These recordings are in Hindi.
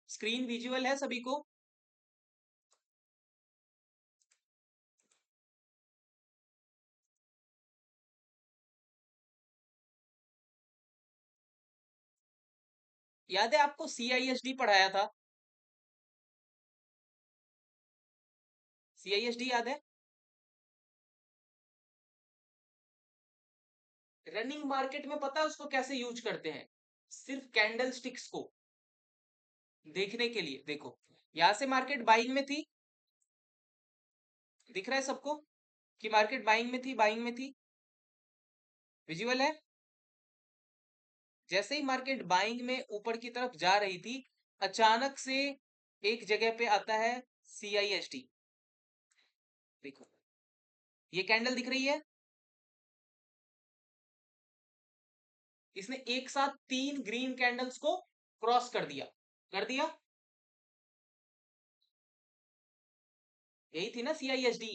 स्क्रीन विजुअल है सभी को? याद है आपको CISD पढ़ाया था? CISD याद है? रनिंग मार्केट में पता है उसको कैसे यूज करते हैं? सिर्फ कैंडल स्टिक्स को देखने के लिए। देखो, यहां से मार्केट बाइंग में थी, दिख रहा है सबको कि मार्केट बाइंग में थी, बाइंग में थी, विजुअल है? जैसे ही मार्केट बाइंग में ऊपर की तरफ जा रही थी, अचानक से एक जगह पे आता है CISD। देखो, ये कैंडल दिख रही है, इसने एक साथ 3 ग्रीन कैंडल्स को क्रॉस कर दिया, कर दिया। यही थी ना CISD।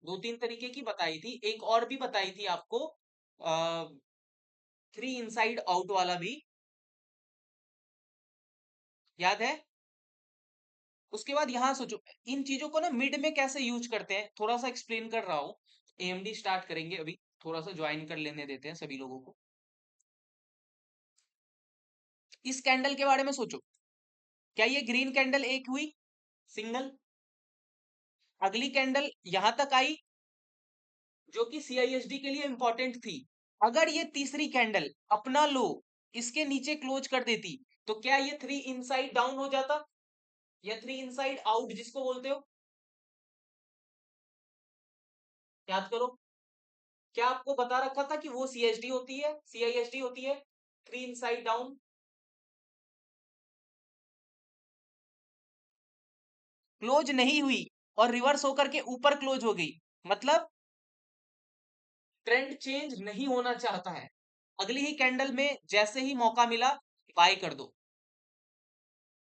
2-3 तरीके की बताई थी, एक और भी बताई थी आपको, 3 इनसाइड आउट वाला भी याद है? उसके बाद यहां सोचो, इन चीजों को ना मिड में कैसे यूज करते हैं, थोड़ा सा एक्सप्लेन कर रहा हूं। AMD स्टार्ट करेंगे अभी, थोड़ा सा ज्वाइन कर लेने देते हैं सभी लोगों को। इस कैंडल के बारे में सोचो, क्या ये ग्रीन कैंडल एक हुई, सिंगल? अगली कैंडल यहां तक आई, जो कि CISD के लिए इंपॉर्टेंट थी। अगर ये तीसरी कैंडल अपना लो इसके नीचे क्लोज कर देती, तो क्या ये 3 इनसाइड डाउन हो जाता, या 3 इनसाइड आउट जिसको बोलते हो? याद करो, क्या आपको बता रखा था कि वो CISD होती है, CISD होती है, 3 इनसाइड डाउन? क्लोज नहीं हुई और रिवर्स होकर के ऊपर क्लोज हो गई, मतलब ट्रेंड चेंज नहीं होना चाहता है। अगली ही कैंडल में जैसे ही मौका मिला, बाय कर दो,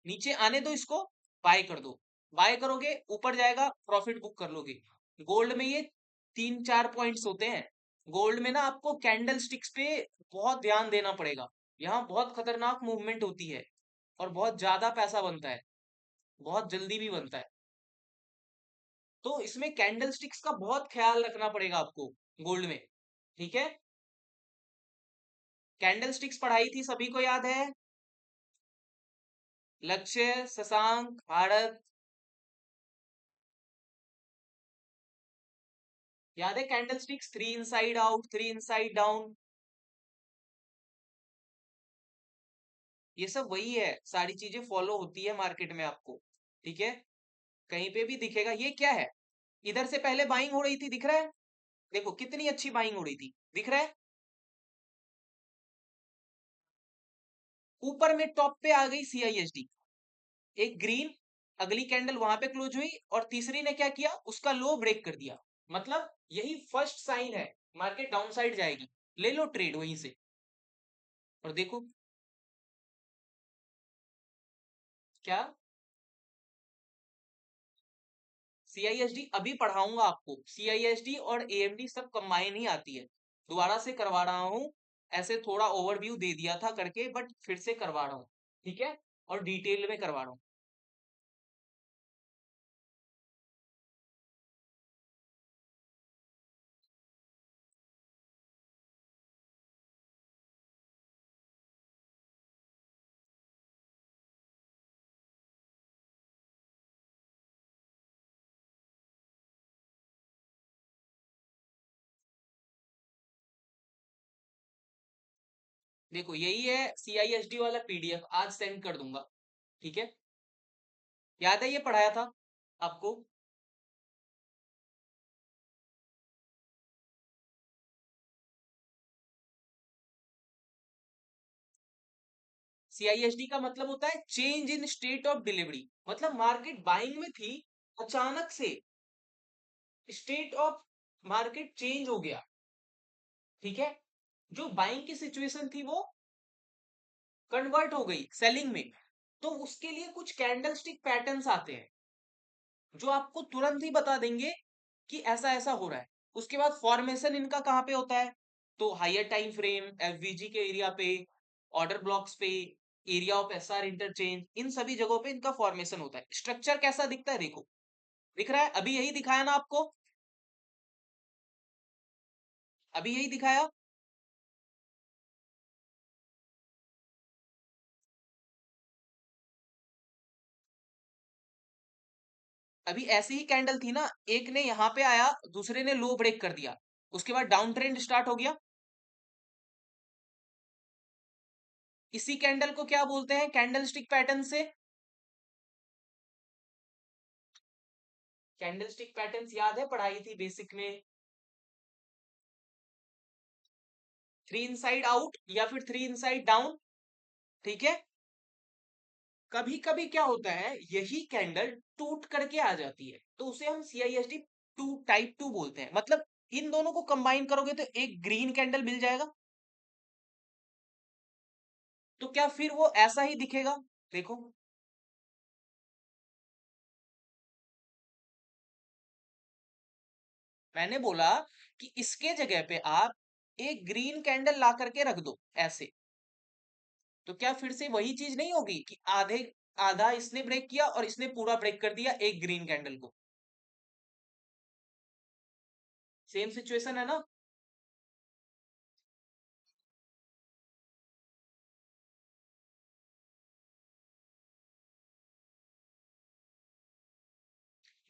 नीचे आने दो इसको, बाय कर दो। बाय करोगे ऊपर जाएगा, प्रॉफिट बुक कर लोगे। गोल्ड में ये 3-4 पॉइंट्स होते हैं। गोल्ड में ना आपको कैंडल स्टिक्स पे बहुत ध्यान देना पड़ेगा, यहाँ बहुत खतरनाक मूवमेंट होती है और बहुत ज्यादा पैसा बनता है, बहुत जल्दी भी बनता है। तो इसमें कैंडल स्टिक्स का बहुत ख्याल रखना पड़ेगा आपको गोल्ड में, ठीक है? कैंडल स्टिक्स पढ़ाई थी, सभी को याद है? लक्ष्य, शशांक, भारत, याद है candle sticks? 3 inside out, 3 inside down, ये सब वही है, सारी चीजें फॉलो होती है मार्केट में आपको, ठीक है? कहीं पे भी दिखेगा, ये क्या है? इधर से पहले बाइंग हो रही थी, दिख रहा है? देखो कितनी अच्छी बाइंग हो रही थी, दिख रहा है? ऊपर में टॉप पे आ गई CISD, एक ग्रीन, अगली कैंडल वहां पे क्लोज हुई और तीसरी ने क्या किया, उसका लो ब्रेक कर दिया। मतलब यही फर्स्ट साइन है, मार्केट डाउन साइड जाएगी, ले लो ट्रेड वहीं से। और देखो क्या, CISD अभी पढ़ाऊंगा आपको, CISD और AMD सब कंबाइन ही आती है। दोबारा से करवा रहा हूं, ऐसे थोड़ा ओवरव्यू दे दिया था करके, बट फिर से करवा रहा हूं, ठीक है? और डिटेल में करवा रहा हूं। देखो यही है CISD वाला PDF, आज सेंड कर दूंगा, ठीक है? याद है ये पढ़ाया था आपको? CISD का मतलब होता है change in state of delivery, मतलब मार्केट बाइंग में थी, अचानक से स्टेट ऑफ मार्केट चेंज हो गया, ठीक है? जो बाइंग की सिचुएशन थी वो कन्वर्ट हो गई सेलिंग में। तो उसके लिए कुछ कैंडल स्टिक पैटर्न्स आते हैं जो आपको तुरंत ही बता देंगे कि ऐसा ऐसा हो रहा है। उसके बाद फॉर्मेशन इनका कहाँ पे होता है, तो हायर टाइम फ्रेम, FVG के एरिया पे, ऑर्डर ब्लॉक्स पे, एरिया ऑफ एसआर इंटरचेंज, इन सभी जगहों पे इनका फॉर्मेशन होता है। स्ट्रक्चर कैसा दिखता है देखो, दिख रहा है, अभी यही दिखाया ना आपको, अभी यही दिखाया। अभी ऐसी ही कैंडल थी ना, एक ने यहां पे आया, दूसरे ने लो ब्रेक कर दिया, उसके बाद डाउन ट्रेंड स्टार्ट हो गया। इसी कैंडल को क्या बोलते हैं, कैंडल स्टिक पैटर्न से, कैंडल स्टिक पैटर्न याद है, पढ़ाई थी बेसिक में, थ्री इनसाइड आउट या फिर थ्री इनसाइड डाउन, ठीक है। कभी कभी क्या होता है, यही कैंडल टूट करके आ जाती है, तो उसे हम CISD टू टाइप टू बोलते हैं। मतलब इन दोनों को कंबाइन करोगे तो एक ग्रीन कैंडल मिल जाएगा। तो क्या फिर वो ऐसा ही दिखेगा, देखो, मैंने बोला कि इसके जगह पे आप एक ग्रीन कैंडल ला करके रख दो ऐसे, तो क्या फिर से वही चीज नहीं होगी कि आधे, आधा इसने ब्रेक किया और इसने पूरा ब्रेक कर दिया एक ग्रीन कैंडल को, सेम सिचुएशन है ना।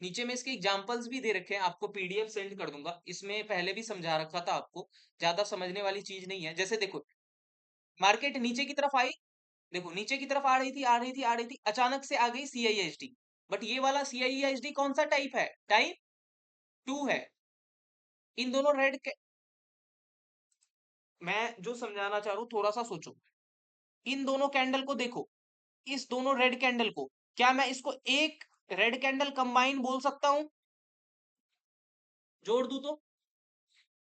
नीचे में इसके एग्जांपल्स भी दे रखे हैं, आपको PDF सेंड कर दूंगा, इसमें पहले भी समझा रखा था आपको, ज्यादा समझने वाली चीज नहीं है। जैसे देखो, मार्केट नीचे की तरफ आई, देखो नीचे की तरफ आ रही थी, आ रही थी, आ रही थी, अचानक से आ गई CISD, बट ये वाला CISD कौन सा टाइप है, टाइप टू है। इन दोनों रेड, मैं जो समझाना चाह रहा हूं थोड़ा सा सोचो, इन दोनों कैंडल को देखो, इस दोनों रेड कैंडल को, क्या मैं इसको एक रेड कैंडल कंबाइन बोल सकता हूं, जोड़ दूं तो।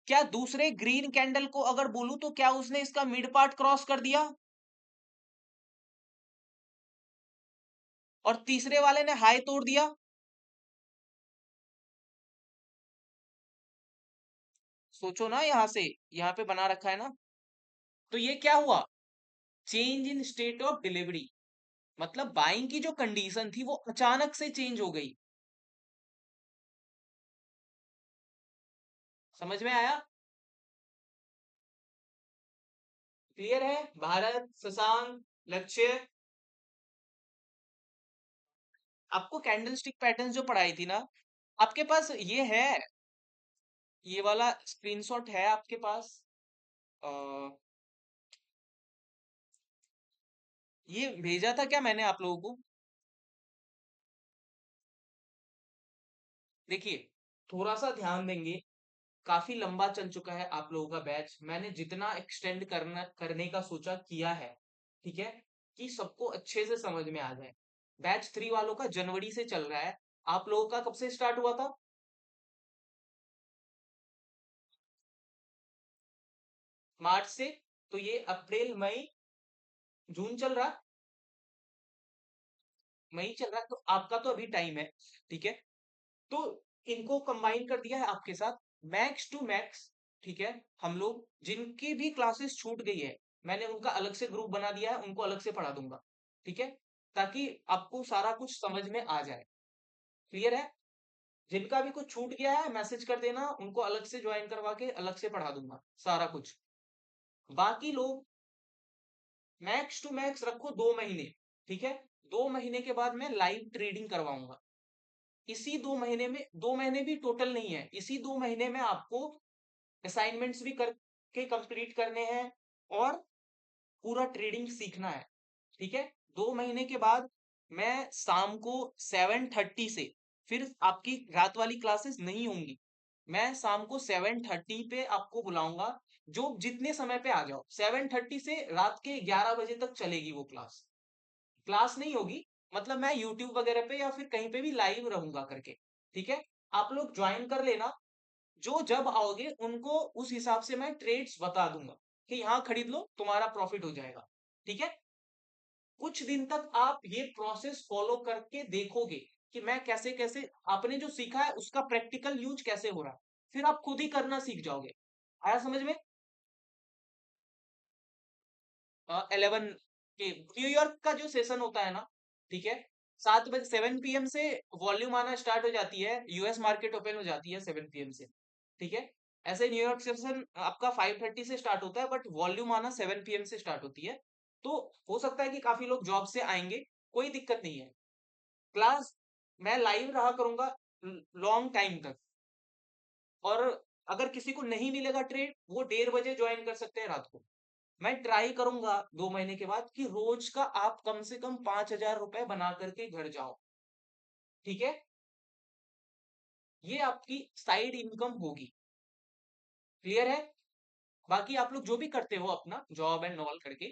क्या दूसरे ग्रीन कैंडल को अगर बोलूं तो क्या उसने इसका मिड पार्ट क्रॉस कर दिया, और तीसरे वाले ने हाई तोड़ दिया। सोचो ना, यहां से, यहां पे बना रखा है ना, तो ये क्या हुआ, change in state of delivery, मतलब बाइंग की जो कंडीशन थी वो अचानक से चेंज हो गई। समझ में आया, क्लियर है। भारत, शशांक, लक्ष्य, आपको कैंडल स्टिक पैटर्न जो पढ़ाई थी ना, आपके पास ये है, ये वाला स्क्रीनशॉट है आपके पास, आ, ये भेजा था क्या मैंने आप लोगों को, देखिए, थोड़ा सा ध्यान देंगे, काफी लंबा चल चुका है आप लोगों का बैच, मैंने जितना एक्सटेंड करने का सोचा किया है, ठीक है, कि सबको अच्छे से समझ में आ जाए। बैच 3 वालों का जनवरी से चल रहा है, आप लोगों का कब से स्टार्ट हुआ था, मार्च से, तो ये अप्रैल मई जून चल रहा, मई चल रहा, तो आपका तो अभी टाइम है, ठीक है। तो इनको कंबाइन कर दिया है आपके साथ, मैक्स टू मैक्स, ठीक है, हम लोग जिनकी भी क्लासेस छूट गई है, मैंने उनका अलग से ग्रुप बना दिया है, उनको अलग से पढ़ा दूंगा, ठीक है, ताकि आपको सारा कुछ समझ में आ जाए। क्लियर है, जिनका भी कुछ छूट गया है मैसेज कर देना, उनको अलग से ज्वाइन करवा के अलग से पढ़ा दूंगा सारा कुछ। बाकी लोग मैक्स टू मैक्स रखो 2 महीने, ठीक है, 2 महीने के बाद मैं लाइव ट्रेडिंग करवाऊंगा। इसी 2 महीने में, 2 महीने भी टोटल नहीं है, इसी 2 महीने में आपको असाइनमेंट्स भी करके कंप्लीट करने हैं और पूरा ट्रेडिंग सीखना है, ठीक है। 2 महीने के बाद मैं शाम को 7:30 से, फिर आपकी रात वाली क्लासेस नहीं होंगी, मैं शाम को 7:30 पे आपको बुलाऊंगा, जो जितने समय पे आ जाओ, 7:30 से रात के 11 बजे तक चलेगी वो क्लास, क्लास नहीं होगी, मतलब मैं यूट्यूब वगैरह पे या फिर कहीं पे भी लाइव रहूंगा करके, ठीक है। आप लोग ज्वाइन कर लेना, जो जब आओगे उनको उस हिसाब से मैं ट्रेड्स बता दूंगा कि यहाँ खरीद लो तुम्हारा प्रॉफिट हो जाएगा, ठीक है। कुछ दिन तक आप ये प्रोसेस फॉलो करके देखोगे कि मैं कैसे कैसे, आपने जो सीखा है उसका प्रैक्टिकल यूज कैसे हो रहा है, फिर आप खुद ही करना सीख जाओगे। आया समझ में, 11 कि न्यूयॉर्क का जो सेशन होता है ना, ठीक है, 7 बजे 7 PM से वॉल्यूम आना स्टार्ट हो जाती है, यूएस मार्केट ओपन हो जाती है 7 PM से, ठीक है। ऐसे न्यूयॉर्क सेशन आपका 5:30 से स्टार्ट होता है, बट वॉल्यूम आना 7 PM से स्टार्ट होती है। तो हो सकता है कि काफी लोग जॉब से आएंगे, कोई दिक्कत नहीं है। क्लास मैं लाइव रहा करूंगा लॉन्ग टाइम तक, और अगर किसी को नहीं मिलेगा ट्रेड, वो 1:30 बजे ज्वाइन कर सकते हैं रात को। मैं ट्राई करूंगा 2 महीने के बाद कि रोज का आप कम से कम 5,000 रुपए बना करके घर जाओ, ठीक है। ये आपकी साइड इनकम होगी, क्लियर है। बाकी आप लोग जो भी करते हो अपना जॉब एंड ऑल करके,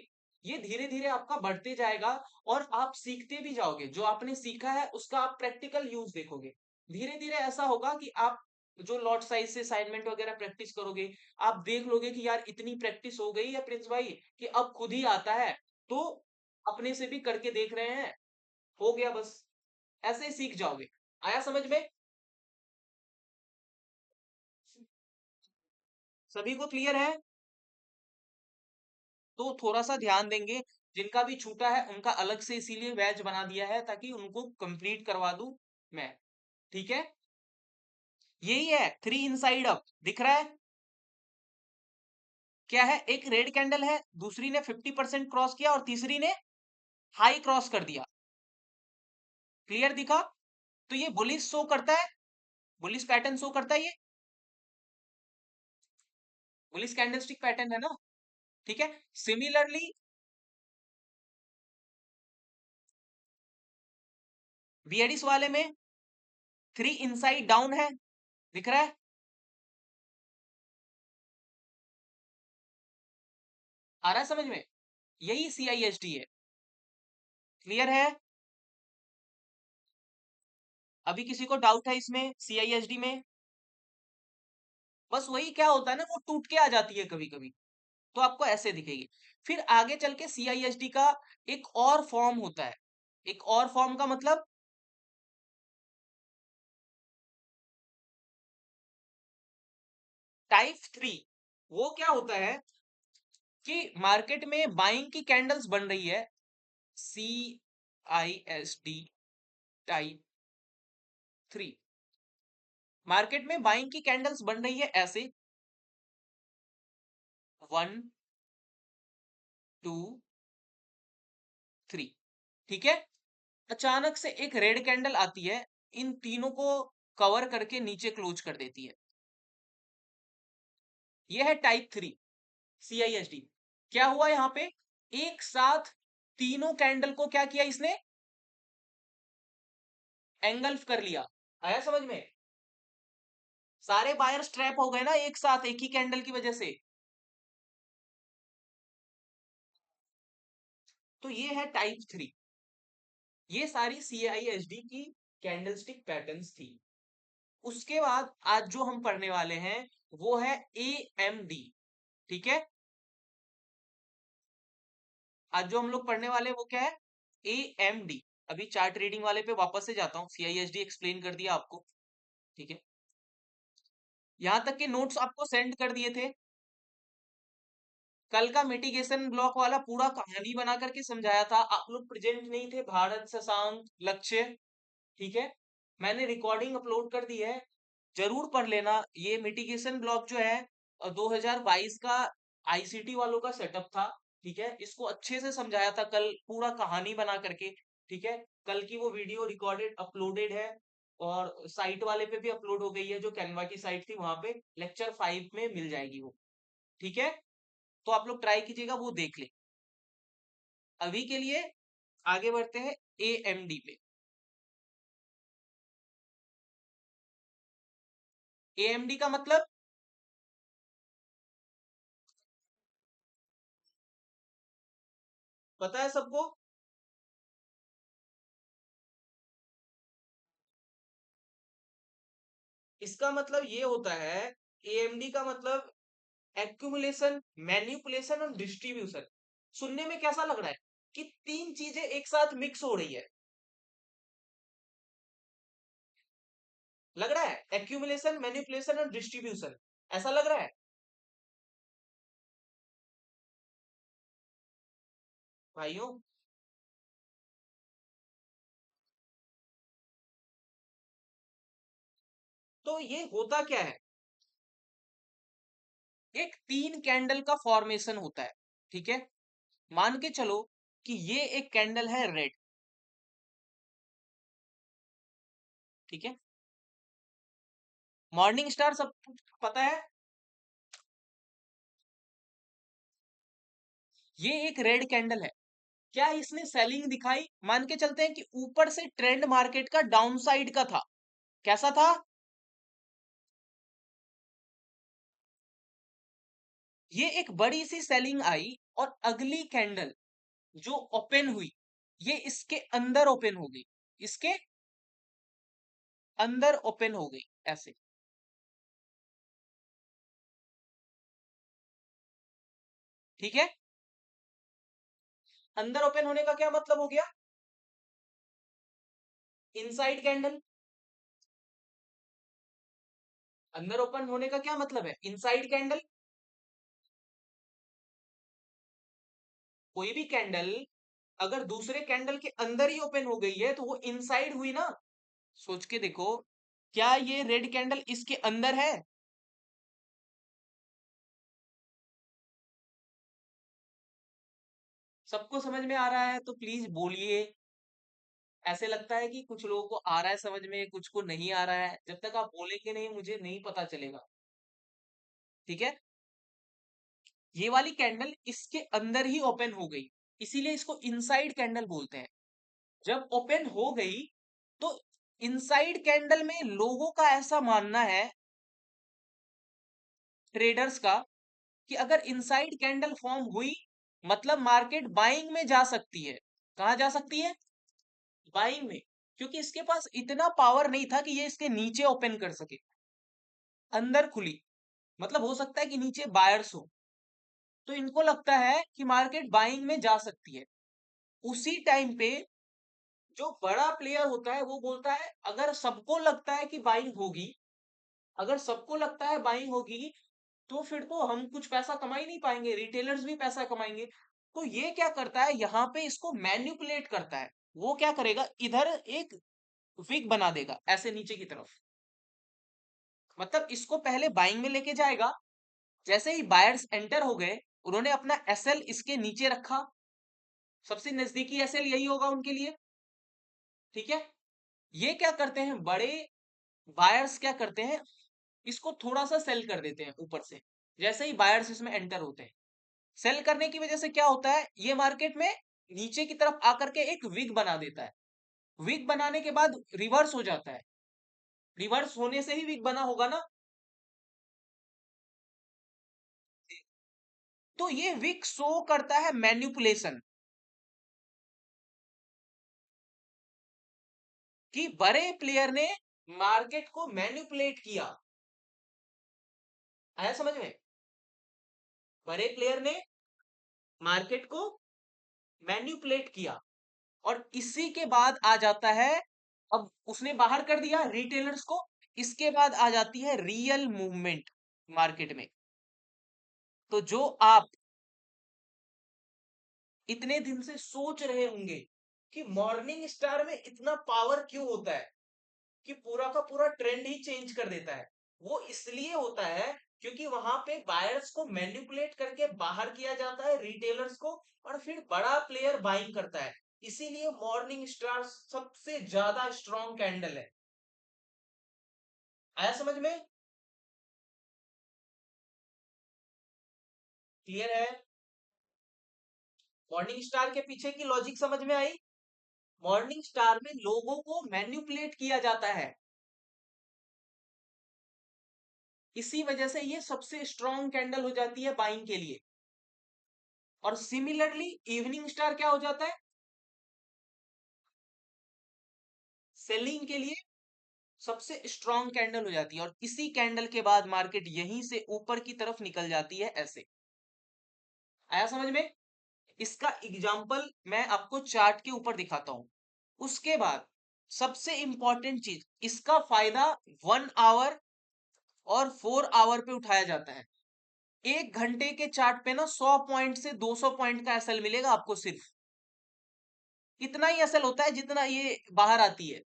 ये धीरे धीरे आपका बढ़ते जाएगा, और आप सीखते भी जाओगे। जो आपने सीखा है उसका आप प्रैक्टिकल यूज देखोगे। धीरे धीरे ऐसा होगा कि आप जो लॉट साइज से असाइनमेंट वगैरह प्रैक्टिस करोगे, आप देख लोगे कि यार इतनी प्रैक्टिस हो गई है प्रिंस भाई कि अब खुद ही आता है। तो अपने से भी करके देख रहे हैं, हो गया बस, ऐसे ही सीख जाओगे। आया समझ में? सभी को क्लियर है? तो थोड़ा सा ध्यान देंगे। जिनका भी छूटा है उनका अलग से इसीलिए बैच बना दिया है, ताकि उनको कंप्लीट करवा दूं मैं, ठीक है। यही है 3 इनसाइड अप, दिख रहा है? क्या है, एक रेड कैंडल है, दूसरी ने 50% क्रॉस किया और तीसरी ने हाई क्रॉस कर दिया। क्लियर दिखा? तो ये बुलिश शो करता है, बुलिश पैटर्न शो करता है, ये बुलिश कैंडलस्टिक पैटर्न है ना, ठीक है। सिमिलरली बीएडिस वाले में 3 इनसाइड डाउन है, दिख रहा है? आ रहा है समझ में? यही सीआईएसडी है, क्लियर है। अभी किसी को डाउट है इसमें सीआईएसडी में? बस वही क्या होता है ना, वो टूट के आ जाती है कभी कभी, तो आपको ऐसे दिखेगी। फिर आगे चल के सीआईएसडी का एक और फॉर्म होता है। एक और फॉर्म का मतलब टाइप 3। वो क्या होता है कि मार्केट में बाइंग की कैंडल्स बन रही है, CISD टाइप 3। मार्केट में बाइंग की कैंडल्स बन रही है ऐसे, 1 2 3, ठीक है। अचानक से एक रेड कैंडल आती है, इन तीनों को कवर करके नीचे क्लोज कर देती है। यह है टाइप 3 CISD। क्या हुआ यहां पे, एक साथ तीनों कैंडल को क्या किया इसने, एंगल्फ कर लिया। आया समझ में? सारे बायर्स ट्रैप हो गए ना एक साथ, एक ही कैंडल की वजह से। तो ये है टाइप 3। ये सारी CISD की कैंडलस्टिक पैटर्न्स थी। उसके बाद आज जो हम पढ़ने वाले हैं वो है AMD, ठीक है। आज जो हम लोग पढ़ने वाले हैं वो क्या है, AMD। अभी चार्ट रीडिंग वाले पे वापस से जाता हूँ, CISD एक्सप्लेन कर दिया आपको, ठीक है। यहां तक के नोट्स आपको सेंड कर दिए थे। कल का मिटिगेशन ब्लॉक वाला पूरा कहानी बना करके समझाया था, आप लोग प्रेजेंट नहीं थे, भारत शशांक लक्ष्य, ठीक है। मैंने रिकॉर्डिंग अपलोड कर दी है, जरूर पढ़ लेना। ये मिटिगेशन ब्लॉक जो है 2022 का आईसीटी वालों का सेटअप था, ठीक है। इसको अच्छे से समझाया था कल, पूरा कहानी बना करके, ठीक है। कल की वो वीडियो रिकॉर्डेड अपलोडेड है, और साइट वाले पे भी अपलोड हो गई है, जो कैनवा की साइट थी वहां पे लेक्चर 5 में मिल जाएगी वो, ठीक है। तो आप लोग ट्राई कीजिएगा, वो देख ले। अभी के लिए आगे बढ़ते हैं AMD पे। AMD का मतलब पता है सबको? इसका मतलब ये होता है, AMD का मतलब एक्यूमुलेशन, मैन्युपुलेशन और डिस्ट्रीब्यूशन। सुनने में कैसा लग रहा है कि तीन चीजें एक साथ मिक्स हो रही है, लग रहा है एक्यूमुलेशन, मैन्युपुलेशन और डिस्ट्रीब्यूशन, ऐसा लग रहा है। भाइयों। तो ये होता क्या है, एक 3 कैंडल का फॉर्मेशन होता है, ठीक है। मान के चलो कि ये एक कैंडल है रेड, ठीक है। मॉर्निंग स्टार सब पता है, ये एक रेड कैंडल है। क्या इसने सेलिंग दिखाई? मान के चलते हैं कि ऊपर से ट्रेंड मार्केट का डाउन साइड का था। कैसा था? ये एक बड़ी सी सेलिंग आई और अगली कैंडल जो ओपन हुई, ये इसके अंदर ओपन हो गई, इसके अंदर ओपन हो गई ऐसे, ठीक है। अंदर ओपन होने का क्या मतलब हो गया? Inside candle. अंदर ओपन होने का क्या मतलब है? Inside candle. कोई भी कैंडल अगर दूसरे कैंडल के अंदर ही ओपन हो गई है तो वो इनसाइड हुई ना। सोच के देखो, क्या ये रेड कैंडल इसके अंदर है? सबको समझ में आ रहा है तो प्लीज बोलिए। ऐसे लगता है कि कुछ लोगों को आ रहा है समझ में, कुछ को नहीं आ रहा है। जब तक आप बोलेंगे नहीं मुझे नहीं पता चलेगा, ठीक है। ये वाली कैंडल इसके अंदर ही ओपन हो गई, इसीलिए इसको इनसाइड कैंडल बोलते हैं। जब ओपन हो गई तो इनसाइड कैंडल में लोगों का ऐसा मानना है, ट्रेडर्स का, कि अगर इनसाइड कैंडल फॉर्म हुई मतलब मार्केट बाइंग में जा सकती है। कहां जा सकती है? बाइंग में। क्योंकि इसके पास इतना पावर नहीं था कि ये इसके नीचे ओपन कर सके। अंदर खुली मतलब हो सकता है कि नीचे बायर्स हो, तो इनको लगता है कि मार्केट बाइंग में जा सकती है। उसी टाइम पे जो बड़ा प्लेयर होता है वो बोलता है अगर सबको लगता है कि बाइंग होगी, अगर सबको लगता है बाइंग होगी तो फिर तो हम कुछ पैसा कमा ही नहीं पाएंगे, रिटेलर्स भी पैसा कमाएंगे। तो ये क्या करता है, यहाँ पे इसको मैन्युपुलेट करता है। वो क्या करेगा, इधर एक विग बना देगा ऐसे नीचे की तरफ, मतलब इसको पहले बाइंग में लेके जाएगा। जैसे ही बायर्स एंटर हो गए, उन्होंने अपना एसएल इसके नीचे रखा, सबसे नजदीकी एसएल यही होगा उनके लिए, ठीक है। ये क्या करते हैं, बड़े बायर्स क्या करते हैं, इसको थोड़ा सा सेल कर देते हैं ऊपर से। जैसे ही बायर्स इसमें एंटर होते हैं, सेल करने की वजह से क्या होता है, ये मार्केट में नीचे की तरफ आकर के एक विग बना देता है। विग बनाने के बाद रिवर्स हो जाता है। रिवर्स होने से ही विग बना होगा ना। तो ये विग शो करता है मैन्युपुलेशन, कि बड़े प्लेयर ने मार्केट को मैन्युपुलेट किया। आया समझ में? बड़े प्लेयर ने मार्केट को मैन्युपुलेट किया, और इसी के बाद आ जाता है, अब उसने बाहर कर दिया रिटेलर्स को, इसके बाद आ जाती है रियल मूवमेंट मार्केट में। तो जो आप इतने दिन से सोच रहे होंगे कि मॉर्निंग स्टार में इतना पावर क्यों होता है कि पूरा का पूरा ट्रेंड ही चेंज कर देता है, वो इसलिए होता है क्योंकि वहां पे बायर्स को मैनिपुलेट करके बाहर किया जाता है, रिटेलर्स को, और फिर बड़ा प्लेयर बाइंग करता है। इसीलिए मॉर्निंग स्टार सबसे ज्यादा स्ट्रॉन्ग कैंडल है। आया समझ में? क्लियर है? मॉर्निंग स्टार के पीछे की लॉजिक समझ में आई? मॉर्निंग स्टार में लोगों को मैन्युपुलेट किया जाता है, इसी वजह से ये सबसे स्ट्रॉन्ग कैंडल हो जाती है बाइंग के लिए। और सिमिलरली इवनिंग स्टार क्या हो जाता है, सेलिंग के लिए सबसे स्ट्रॉन्ग कैंडल हो जाती है। और इसी कैंडल के बाद मार्केट यहीं से ऊपर की तरफ निकल जाती है ऐसे। आया समझ में? इसका एग्जाम्पल मैं आपको चार्ट के ऊपर दिखाता हूं। उसके बाद सबसे इंपॉर्टेंट चीज, इसका फायदा 1 आवर और 4 आवर पे उठाया जाता है। 1 घंटे के चार्ट पे ना 100 पॉइंट से 200 पॉइंट का एसएल मिलेगा आपको सिर्फ। इतना ही असल होता है जितना ये बाहर आती है,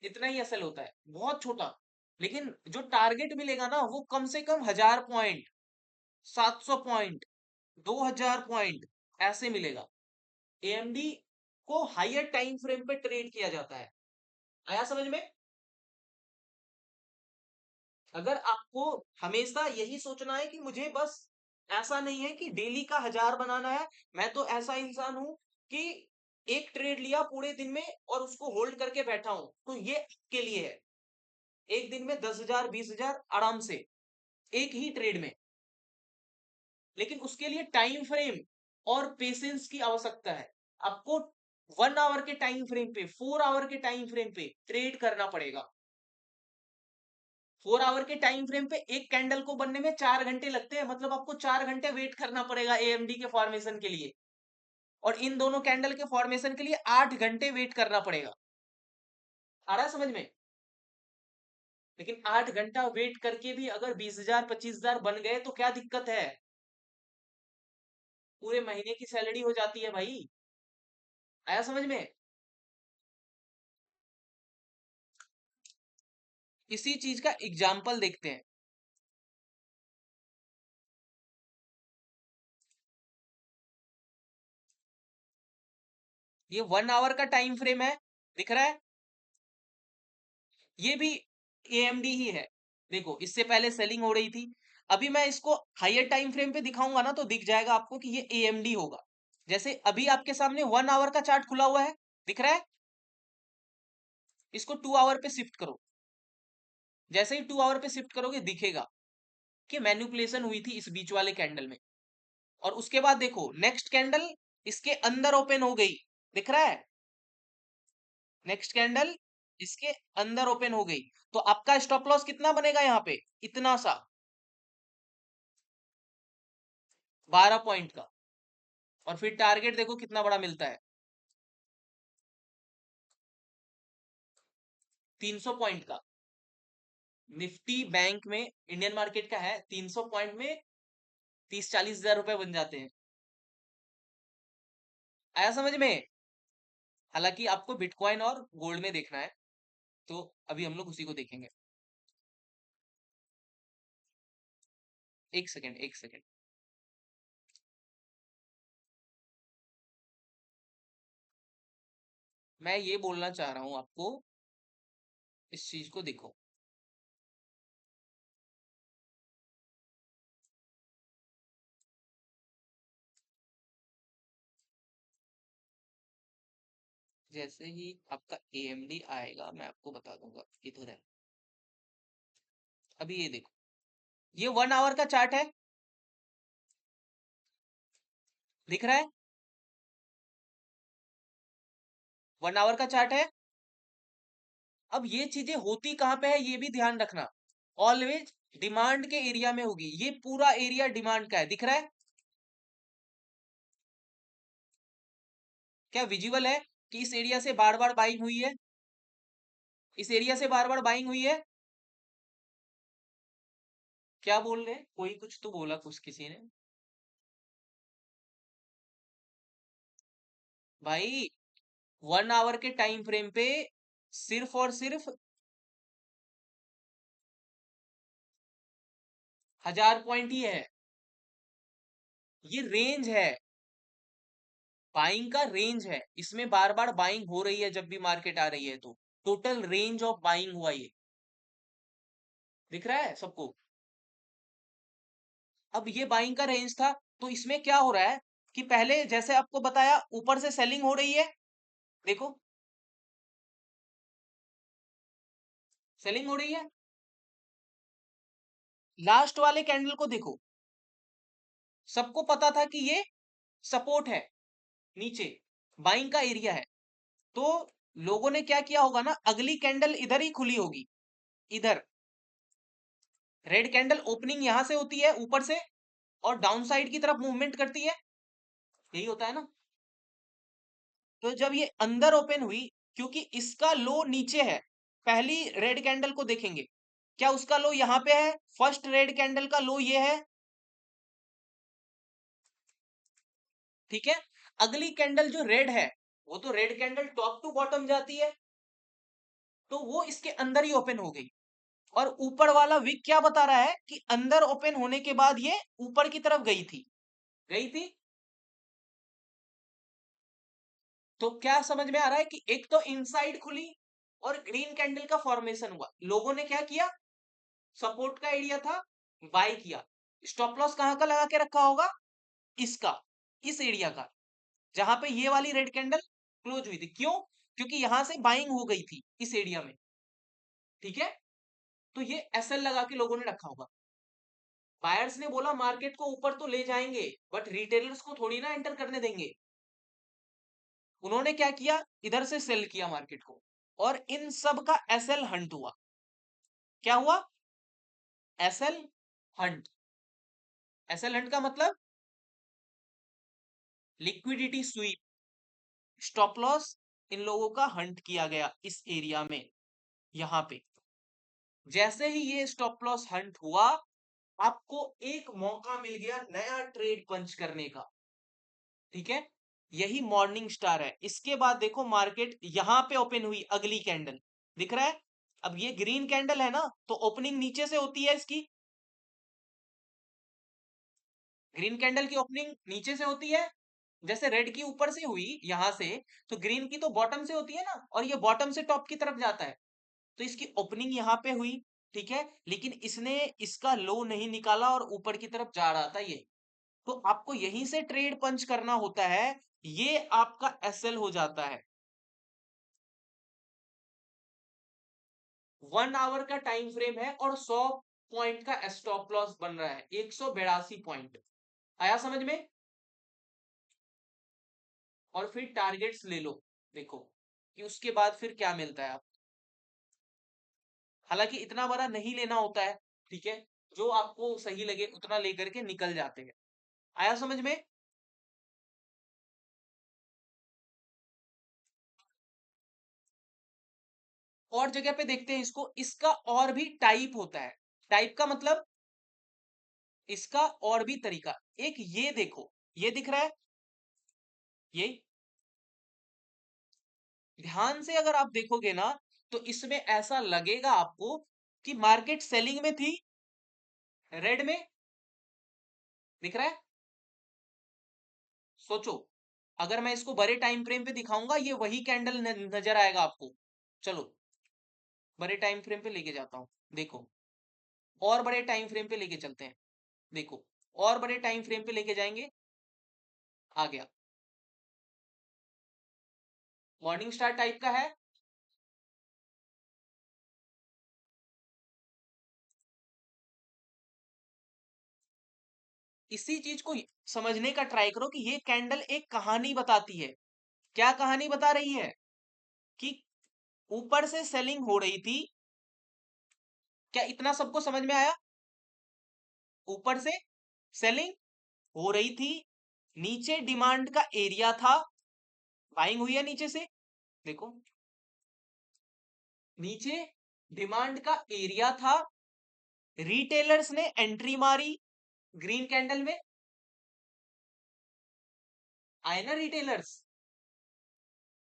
इतना ही असल होता है, बहुत छोटा। लेकिन जो टारगेट मिलेगा ना वो कम से कम 1000 पॉइंट, 700 पॉइंट, 2000 पॉइंट ऐसे मिलेगा। एएमडी को हायर टाइम फ्रेम पे ट्रेड किया जाता है। आया समझ में? अगर आपको हमेशा यही सोचना है कि मुझे बस, ऐसा नहीं है कि डेली का 1000 बनाना है, मैं तो ऐसा इंसान हूं कि एक ट्रेड लिया पूरे दिन में और उसको होल्ड करके बैठा हूं, तो ये आपके लिए है। एक दिन में 10,000 20,000 आराम से, एक ही ट्रेड में। लेकिन उसके लिए टाइम फ्रेम और पेशेंस की आवश्यकता है। आपको 1 आवर के टाइम फ्रेम पे, 4 आवर के टाइम फ्रेम पे ट्रेड करना पड़ेगा। 4 आवर के टाइम फ्रेम पे एक कैंडल को बनने में 4 घंटे लगते हैं, मतलब आपको 4 घंटे वेट करना पड़ेगा एएमडी के फॉर्मेशन के लिए, और इन दोनों कैंडल के फॉर्मेशन के लिए 8 घंटे वेट करना पड़ेगा। आ रहा है समझ में? लेकिन 8 घंटा वेट करके भी अगर 20,000 25,000 बन गए तो क्या दिक्कत है? पूरे महीने की सैलरी हो जाती है भाई। आया समझ में? इसी चीज का एग्जाम्पल देखते हैं। ये 1 आवर का टाइम फ्रेम है, दिख रहा है? ये भी एएमडी ही है। देखो इससे पहले सेलिंग हो रही थी, अभी मैं इसको हायर टाइम फ्रेम पे दिखाऊंगा ना तो दिख जाएगा आपको कि ये एएमडी होगा। जैसे अभी आपके सामने 1 आवर का चार्ट खुला हुआ है, दिख रहा है? इसको 2 आवर पे शिफ्ट करो। जैसे ही 2 आवर पे शिफ्ट करोगे दिखेगा कि मैनिपुलेशन हुई थी इस बीच वाले कैंडल में। और उसके बाद देखो नेक्स्ट कैंडल इसके अंदर ओपन हो गई, दिख रहा है? नेक्स्ट कैंडल इसके अंदर ओपन हो गई, तो आपका स्टॉप लॉस कितना बनेगा यहाँ पे? इतना सा, 12 पॉइंट का। और फिर टारगेट देखो कितना बड़ा मिलता है, 300 पॉइंट का। निफ्टी बैंक में इंडियन मार्केट का है, 300 पॉइंट में 30-40 हजार रुपए बन जाते हैं। आया समझ में? हालांकि आपको बिटकॉइन और गोल्ड में देखना है, तो अभी हम लोग उसी को देखेंगे। एक सेकेंड, एक सेकेंड। मैं ये बोलना चाह रहा हूं आपको, इस चीज को देखो। जैसे ही आपका एएमडी आएगा मैं आपको बता दूंगा, इधर है। अभी ये देखो, ये 1 आवर का चार्ट है, दिख रहा है? 1 आवर का चार्ट है। अब ये चीजें होती कहां पे है ये भी ध्यान रखना। ऑलवेज डिमांड के एरिया में होगी, ये पूरा एरिया डिमांड का है, दिख रहा है? क्या विजिबल है कि इस एरिया से बार बार बाइंग हुई है? इस एरिया से बार बार बाइंग हुई है। क्या बोल रहे हैं? कोई कुछ तो बोला, कुछ किसी ने। भाई 1 आवर के टाइम फ्रेम पे सिर्फ और सिर्फ 1000 पॉइंट ही है। ये रेंज है, बाइंग का रेंज है, इसमें बार बार बाइंग हो रही है जब भी मार्केट आ रही है, तो टोटल रेंज ऑफ बाइंग हुआ ये, दिख रहा है सबको? अब ये बाइंग का रेंज था, तो इसमें क्या हो रहा है कि पहले जैसे आपको बताया ऊपर से सेलिंग हो रही है, देखो सेलिंग हो रही है। लास्ट वाले कैंडल को देखो, सबको पता था कि ये सपोर्ट है, नीचे बाइंग का एरिया है, तो लोगों ने क्या किया होगा ना, अगली कैंडल इधर ही खुली होगी, इधर रेड कैंडल ओपनिंग यहां से होती है ऊपर से, और डाउन साइड की तरफ मूवमेंट करती है, यही होता है ना? तो जब ये अंदर ओपन हुई, क्योंकि इसका लो नीचे है, पहली रेड कैंडल को देखेंगे, क्या उसका लो यहां पे है? फर्स्ट रेड कैंडल का लो ये है, ठीक है? अगली कैंडल जो रेड है वो तो red candle top to bottom जाती है, तो वो इसके अंदर ही ओपन हो गई। और ऊपर वाला विक क्या बता रहा है कि अंदर ओपन होने के बाद ये ऊपर की तरफ गई थी, गई थी। तो क्या समझ में आ रहा है कि एक तो इनसाइड खुली और ग्रीन कैंडल का फॉर्मेशन हुआ, लोगों ने क्या किया, सपोर्ट का एरिया था, बाय किया। स्टॉप लॉस कहां का लगा के रखा होगा, इसका, इस एरिया का, जहां पे ये वाली रेड कैंडल क्लोज हुई थी। क्यों? क्योंकि यहां से बाइंग हो गई थी इस एरिया में, ठीक है। तो ये एसएल लगा के लोगों ने रखा होगा। बायर्स ने बोला मार्केट को ऊपर तो ले जाएंगे, बट रिटेलर्स को थोड़ी ना एंटर करने देंगे। उन्होंने क्या किया, इधर से सेल किया मार्केट को, और इन सब का एसएल हंट हुआ। क्या हुआ? SL Hunt. एसएल हंट का मतलब liquidity SVEEP, stop loss in लोगों का हंट किया गया इस एरिया में। यहां पे जैसे ही ये स्टॉप लॉस हंट हुआ, आपको एक मौका मिल गया नया ट्रेड पंच करने का, ठीक है। यही मॉर्निंग स्टार है। इसके बाद देखो मार्केट यहां पे ओपन हुई, अगली कैंडल दिख रहा है। अब ये ग्रीन कैंडल है ना, तो ओपनिंग नीचे से होती है इसकी, ग्रीन कैंडल की ओपनिंग नीचे से होती है। जैसे रेड की ऊपर से हुई यहां से, तो ग्रीन की तो बॉटम से होती है ना, और ये बॉटम से टॉप की तरफ जाता है। तो इसकी ओपनिंग यहाँ पे हुई, ठीक है, लेकिन इसने इसका लो नहीं निकाला और ऊपर की तरफ जा रहा था ये। तो आपको यहीं से ट्रेड पंच करना होता है, ये आपका एसएल हो जाता है। 1 आवर का टाइम फ्रेम है और 100 पॉइंट का स्टॉप लॉस बन रहा है, 182 पॉइंट। आया समझ में? और फिर टारगेट्स ले लो, देखो कि उसके बाद फिर क्या मिलता है आप। हालांकि इतना बड़ा नहीं लेना होता है, ठीक है, जो आपको सही लगे उतना लेकर के निकल जाते हैं। आया समझ में? और जगह पे देखते हैं इसको, इसका और भी टाइप होता है। टाइप का मतलब इसका और भी तरीका, एक ये देखो, ये दिख रहा है, ये ध्यान से अगर आप देखोगे ना, तो इसमें ऐसा लगेगा आपको कि मार्केट सेलिंग में थी, रेड में दिख रहा है। सोचो, अगर मैं इसको बड़े टाइम फ्रेम पे दिखाऊंगा, ये वही कैंडल नजर आएगा आपको। चलो बड़े टाइम फ्रेम पे लेके जाता हूं, देखो, और बड़े टाइम फ्रेम पे लेके चलते हैं, देखो, और बड़े टाइम फ्रेम पे लेके जाएंगे, आ गया, मॉर्निंग स्टार टाइप का है। इसी चीज को समझने का ट्राई करो कि ये कैंडल एक कहानी बताती है। क्या कहानी बता रही है? कि ऊपर से सेलिंग हो रही थी। क्या इतना सबको समझ में आया? ऊपर से सेलिंग हो रही थी, नीचे डिमांड का एरिया था, बाइंग हुई है नीचे से, देखो, नीचे डिमांड का एरिया था, रिटेलर्स ने एंट्री मारी ग्रीन कैंडल में, आए ना रिटेलर्स,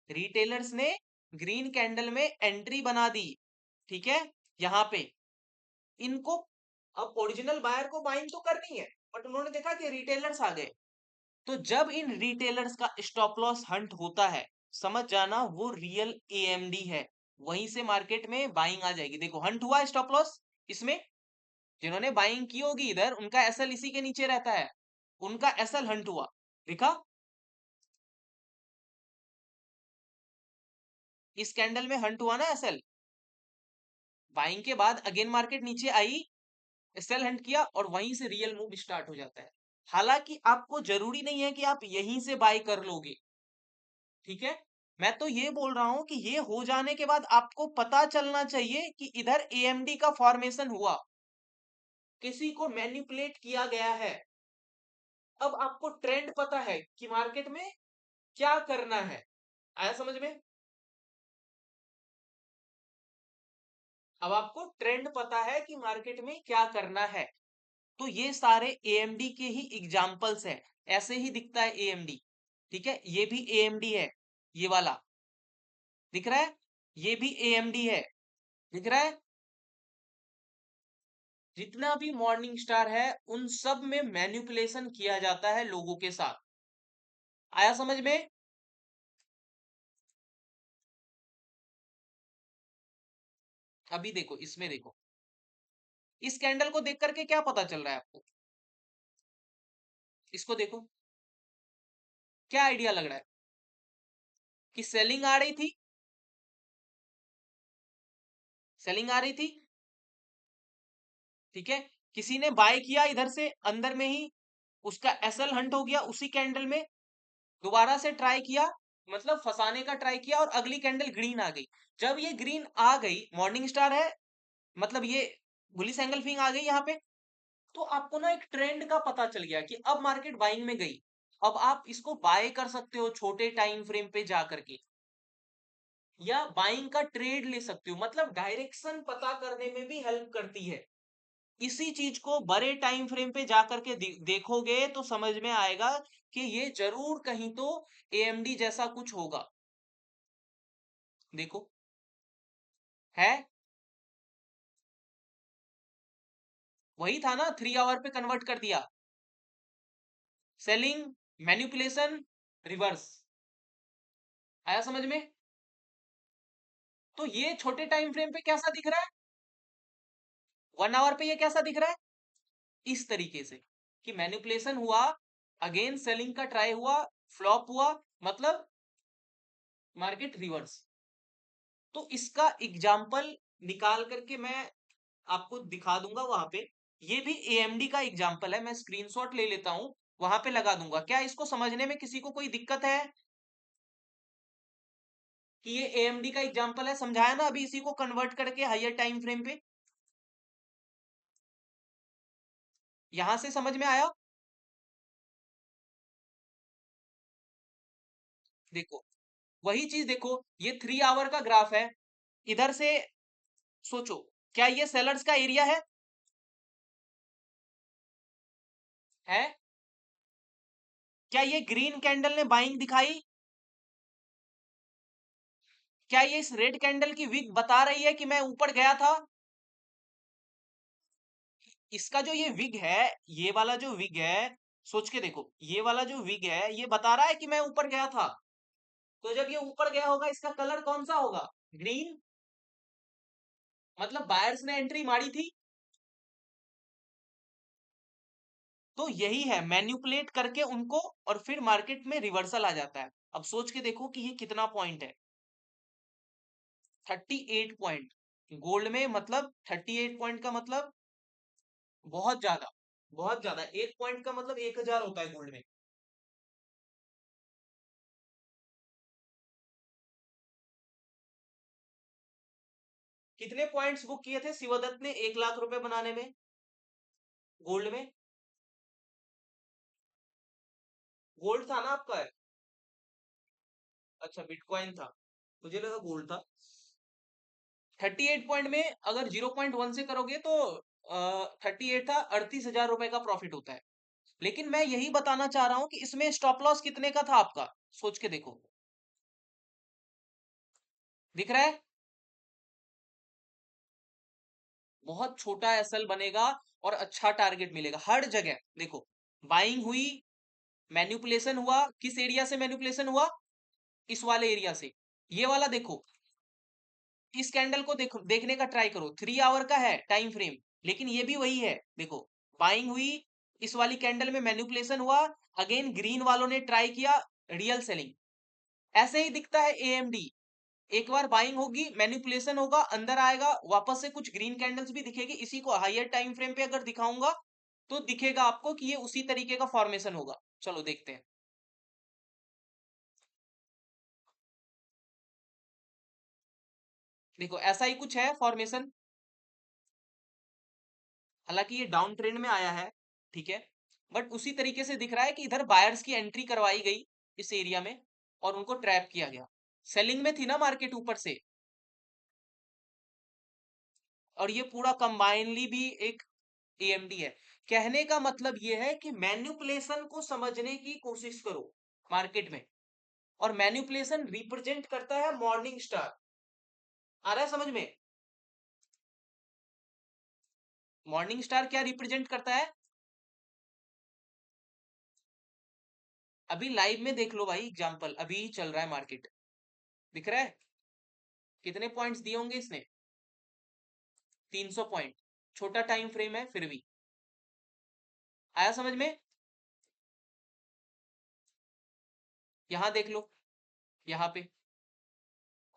रिटेलर्स ने ग्रीन कैंडल में एंट्री बना दी, ठीक है, यहां पे इनको, अब ओरिजिनल बायर को बाइंग तो करनी है, बट उन्होंने देखा कि रिटेलर्स आ गए। तो जब इन रिटेलर्स का स्टॉप लॉस हंट होता है, समझ जाना वो रियल एएमडी है, वहीं से मार्केट में बाइंग आ जाएगी। देखो हंट हुआ स्टॉप लॉस, इसमें जिन्होंने बाइंग की होगी इधर, उनका एसएल इसी के नीचे रहता है, उनका एसएल हंट हुआ, दिखा, इस कैंडल में हंट हुआ ना एसएल। बाइंग के बाद अगेन मार्केट नीचे आई, सेल हंट किया, और वहीं से रियल मूव स्टार्ट हो जाता है। हालांकि आपको जरूरी नहीं है कि आप यहीं से बाय कर लोगे, ठीक है। मैं तो ये बोल रहा हूं कि ये हो जाने के बाद आपको पता चलना चाहिए कि इधर एएमडी का फॉर्मेशन हुआ, किसी को मैनिपुलेट किया गया है। अब आपको ट्रेंड पता है कि मार्केट में क्या करना है। आया समझ में? अब आपको ट्रेंड पता है कि मार्केट में क्या करना है। तो ये सारे एएमडी के ही एग्जाम्पल्स हैं, ऐसे ही दिखता है एएमडी, ठीक है, ये भी एएमडी है। ये वाला दिख रहा है, ये भी एएमडी है, दिख रहा है। जितना भी मॉर्निंग स्टार है उन सब में मैनिपुलेशन किया जाता है लोगों के साथ। आया समझ में? अभी देखो, इसमें देखो, इस कैंडल को देख करके क्या पता चल रहा है आपको? इसको देखो, क्या आइडिया लग रहा है कि सेलिंग आ रही थी, सेलिंग आ रही थी, ठीक है। किसी ने बाय किया इधर से अंदर में ही, उसका एसएल हंट हो गया, उसी कैंडल में दोबारा से ट्राई किया, मतलब फंसाने का ट्राई किया, और अगली कैंडल ग्रीन आ गई। जब ये ग्रीन आ गई, मॉर्निंग स्टार है, मतलब ये बुलिश एंगल्फिंग आ गई यहाँ पे, तो आपको ना एक ट्रेंड का पता चल गया कि अब मार्केट बाइंग में गई। अब आप इसको बाय कर सकते हो छोटे टाइम फ्रेम पे जा करके, या बाइंग का ट्रेड ले सकते हो, मतलब डायरेक्शन पता करने में भी हेल्प करती है। इसी चीज को बड़े टाइम फ्रेम पे जा करके देखोगे तो समझ में आएगा कि ये जरूर कहीं तो एएमडी जैसा कुछ होगा। देखो, है वही था ना, 3 आवर पे कन्वर्ट कर दिया, सेलिंग, मैनिपुलेशन, रिवर्स। आया समझ में? तो ये छोटे टाइम फ्रेम पे कैसा दिख रहा है, 1 आवर पे ये कैसा दिख रहा है, इस तरीके से कि मैनिपुलेशन हुआ, अगेन सेलिंग का ट्राई हुआ, फ्लॉप हुआ, मतलब मार्केट रिवर्स। तो इसका एग्जाम्पल निकाल करके मैं आपको दिखा दूंगा वहां पे। ये भी एएमडी का एग्जाम्पल है, मैं स्क्रीनशॉट ले लेता हूं, वहां पे लगा दूंगा। क्या इसको समझने में किसी को कोई दिक्कत है कि ये एएमडी का एग्जाम्पल है? समझाया ना अभी इसी को कन्वर्ट करके हायर टाइम फ्रेम पे, यहां से समझ में आया? देखो, वही चीज देखो, ये 3 आवर का ग्राफ है, इधर से सोचो, क्या ये सेलर्स का एरिया है? क्या ये ग्रीन कैंडल ने बाइंग दिखाई? क्या ये इस रेड कैंडल की विग बता रही है कि मैं ऊपर गया था? इसका जो ये विग है, ये वाला जो विग है, सोच के देखो, ये वाला जो विग है ये बता रहा है कि मैं ऊपर गया था। तो जब ये ऊपर गया होगा, इसका कलर कौन सा होगा? ग्रीन। मतलब बायर्स ने एंट्री मारी थी। तो यही है, मैन्युपुलेट करके उनको, और फिर मार्केट में रिवर्सल आ जाता है। अब सोच के देखो कि ये कितना पॉइंट है, 38 पॉइंट गोल्ड में, मतलब 38 पॉइंट का मतलब बहुत ज्यादा, बहुत ज्यादा। 1 पॉइंट का मतलब 1000 होता है गोल्ड में। कितने पॉइंट्स बुक किए थे शिवदत्त ने 1 लाख रुपए बनाने में, गोल्ड में? गोल्ड था ना आपका? अच्छा, बिटकॉइन था, मुझे लगा गोल्ड था। 38 पॉइंट में अगर 0.1 से करोगे तो 38 था, 38,000 रुपए का प्रॉफिट होता है। लेकिन मैं यही बताना चाह रहा हूं कि इसमें स्टॉप लॉस कितने का था आपका, सोच के देखो, दिख रहा है? बहुत छोटा एसएल बनेगा, और अच्छा टारगेट मिलेगा हर जगह। देखो, बाइंग हुई, मैन्युपुलेशन हुआ, किस एरिया से मैन्युपुलेशन हुआ? इस वाले एरिया से। ये वाला देखो, इस कैंडल को देखो, देखने का ट्राई करो, 3 आवर का है टाइम फ्रेम, लेकिन ये भी वही है। देखो, बाइंग हुई, इस वाली कैंडल में मैन्युपुलेशन हुआ, अगेन ग्रीन वालों ने ट्राई किया, रियल सेलिंग। ऐसे ही दिखता है एएमडी। एक बार बाइंग होगी, मैन्युपुलेशन होगा, अंदर आएगा, वापस से कुछ ग्रीन कैंडल्स भी दिखेगी। इसी को हायर टाइम फ्रेम पे अगर दिखाऊंगा तो दिखेगा आपको कि ये उसी तरीके का फॉर्मेशन होगा। चलो देखते हैं। देखो, ऐसा ही कुछ है फॉर्मेशन, हालांकि ये डाउन ट्रेंड में आया है, ठीक है, बट उसी तरीके से दिख रहा है कि इधर बायर्स की एंट्री करवाई गई इस एरिया में, और उनको ट्रैप किया गया। सेलिंग में थी ना मार्केट ऊपर से, और ये पूरा कंबाइनली भी एक एएमडी है। कहने का मतलब ये है कि मैन्युपुलेशन को समझने की कोशिश करो मार्केट में, और मैनिपुलेशन रिप्रेजेंट करता है मॉर्निंग स्टार। आ रहा है समझ में? मॉर्निंग स्टार क्या रिप्रेजेंट करता है? अभी लाइव में देख लो भाई, एग्जांपल अभी चल रहा है मार्केट, दिख रहा है कितने पॉइंट्स दिए होंगे इसने? 300 पॉइंट। छोटा टाइम फ्रेम है फिर भी। आया समझ में? यहां देख लो, यहां पे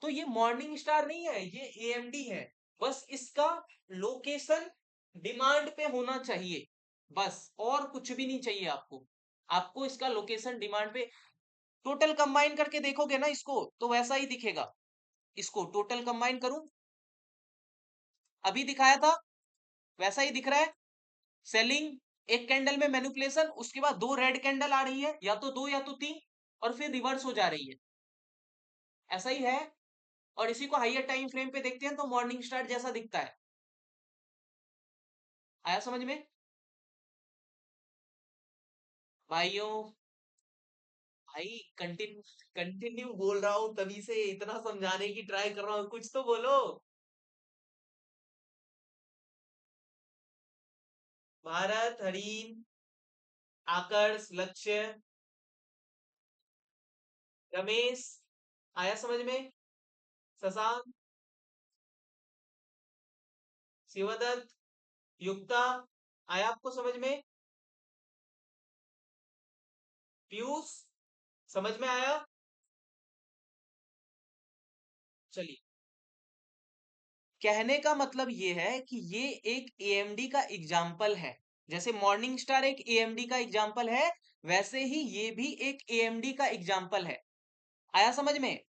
तो ये मॉर्निंग स्टार नहीं है, ये एएमडी है। बस इसका लोकेशन डिमांड पे होना चाहिए, बस और कुछ भी नहीं चाहिए आपको। आपको इसका लोकेशन डिमांड पे, टोटल कंबाइन करके देखोगे ना इसको तो वैसा ही दिखेगा। इसको टोटल कंबाइन करूं, अभी दिखाया था वैसा ही दिख रहा है। सेलिंग, एक कैंडल में मैनिपुलेशन, उसके बाद दो रेड कैंडल आ रही है, या तो दो या तो तीन, और फिर रिवर्स हो जा रही है, ऐसा ही है। और इसी को हाइयर टाइम फ्रेम पे देखते हैं तो मॉर्निंग स्टार जैसा दिखता है। आया समझ में भाइयों? भाई कंटिन्यू कंटिन्यू बोल रहा हूं, तभी से इतना समझाने की ट्राई कर रहा हूं, कुछ तो बोलो। भारत, हरिण, आकर्ष, लक्ष्य, रमेश, आया समझ में? शशांक, शिवदत्त, युक्ता, आया आपको समझ में? पीयूष, समझ में आया? चलिए, कहने का मतलब ये है कि ये एक एएमडी का एग्जाम्पल है। जैसे मॉर्निंग स्टार एक एएमडी का एग्जाम्पल है, वैसे ही ये भी एक एएमडी का एग्जाम्पल है। आया समझ में?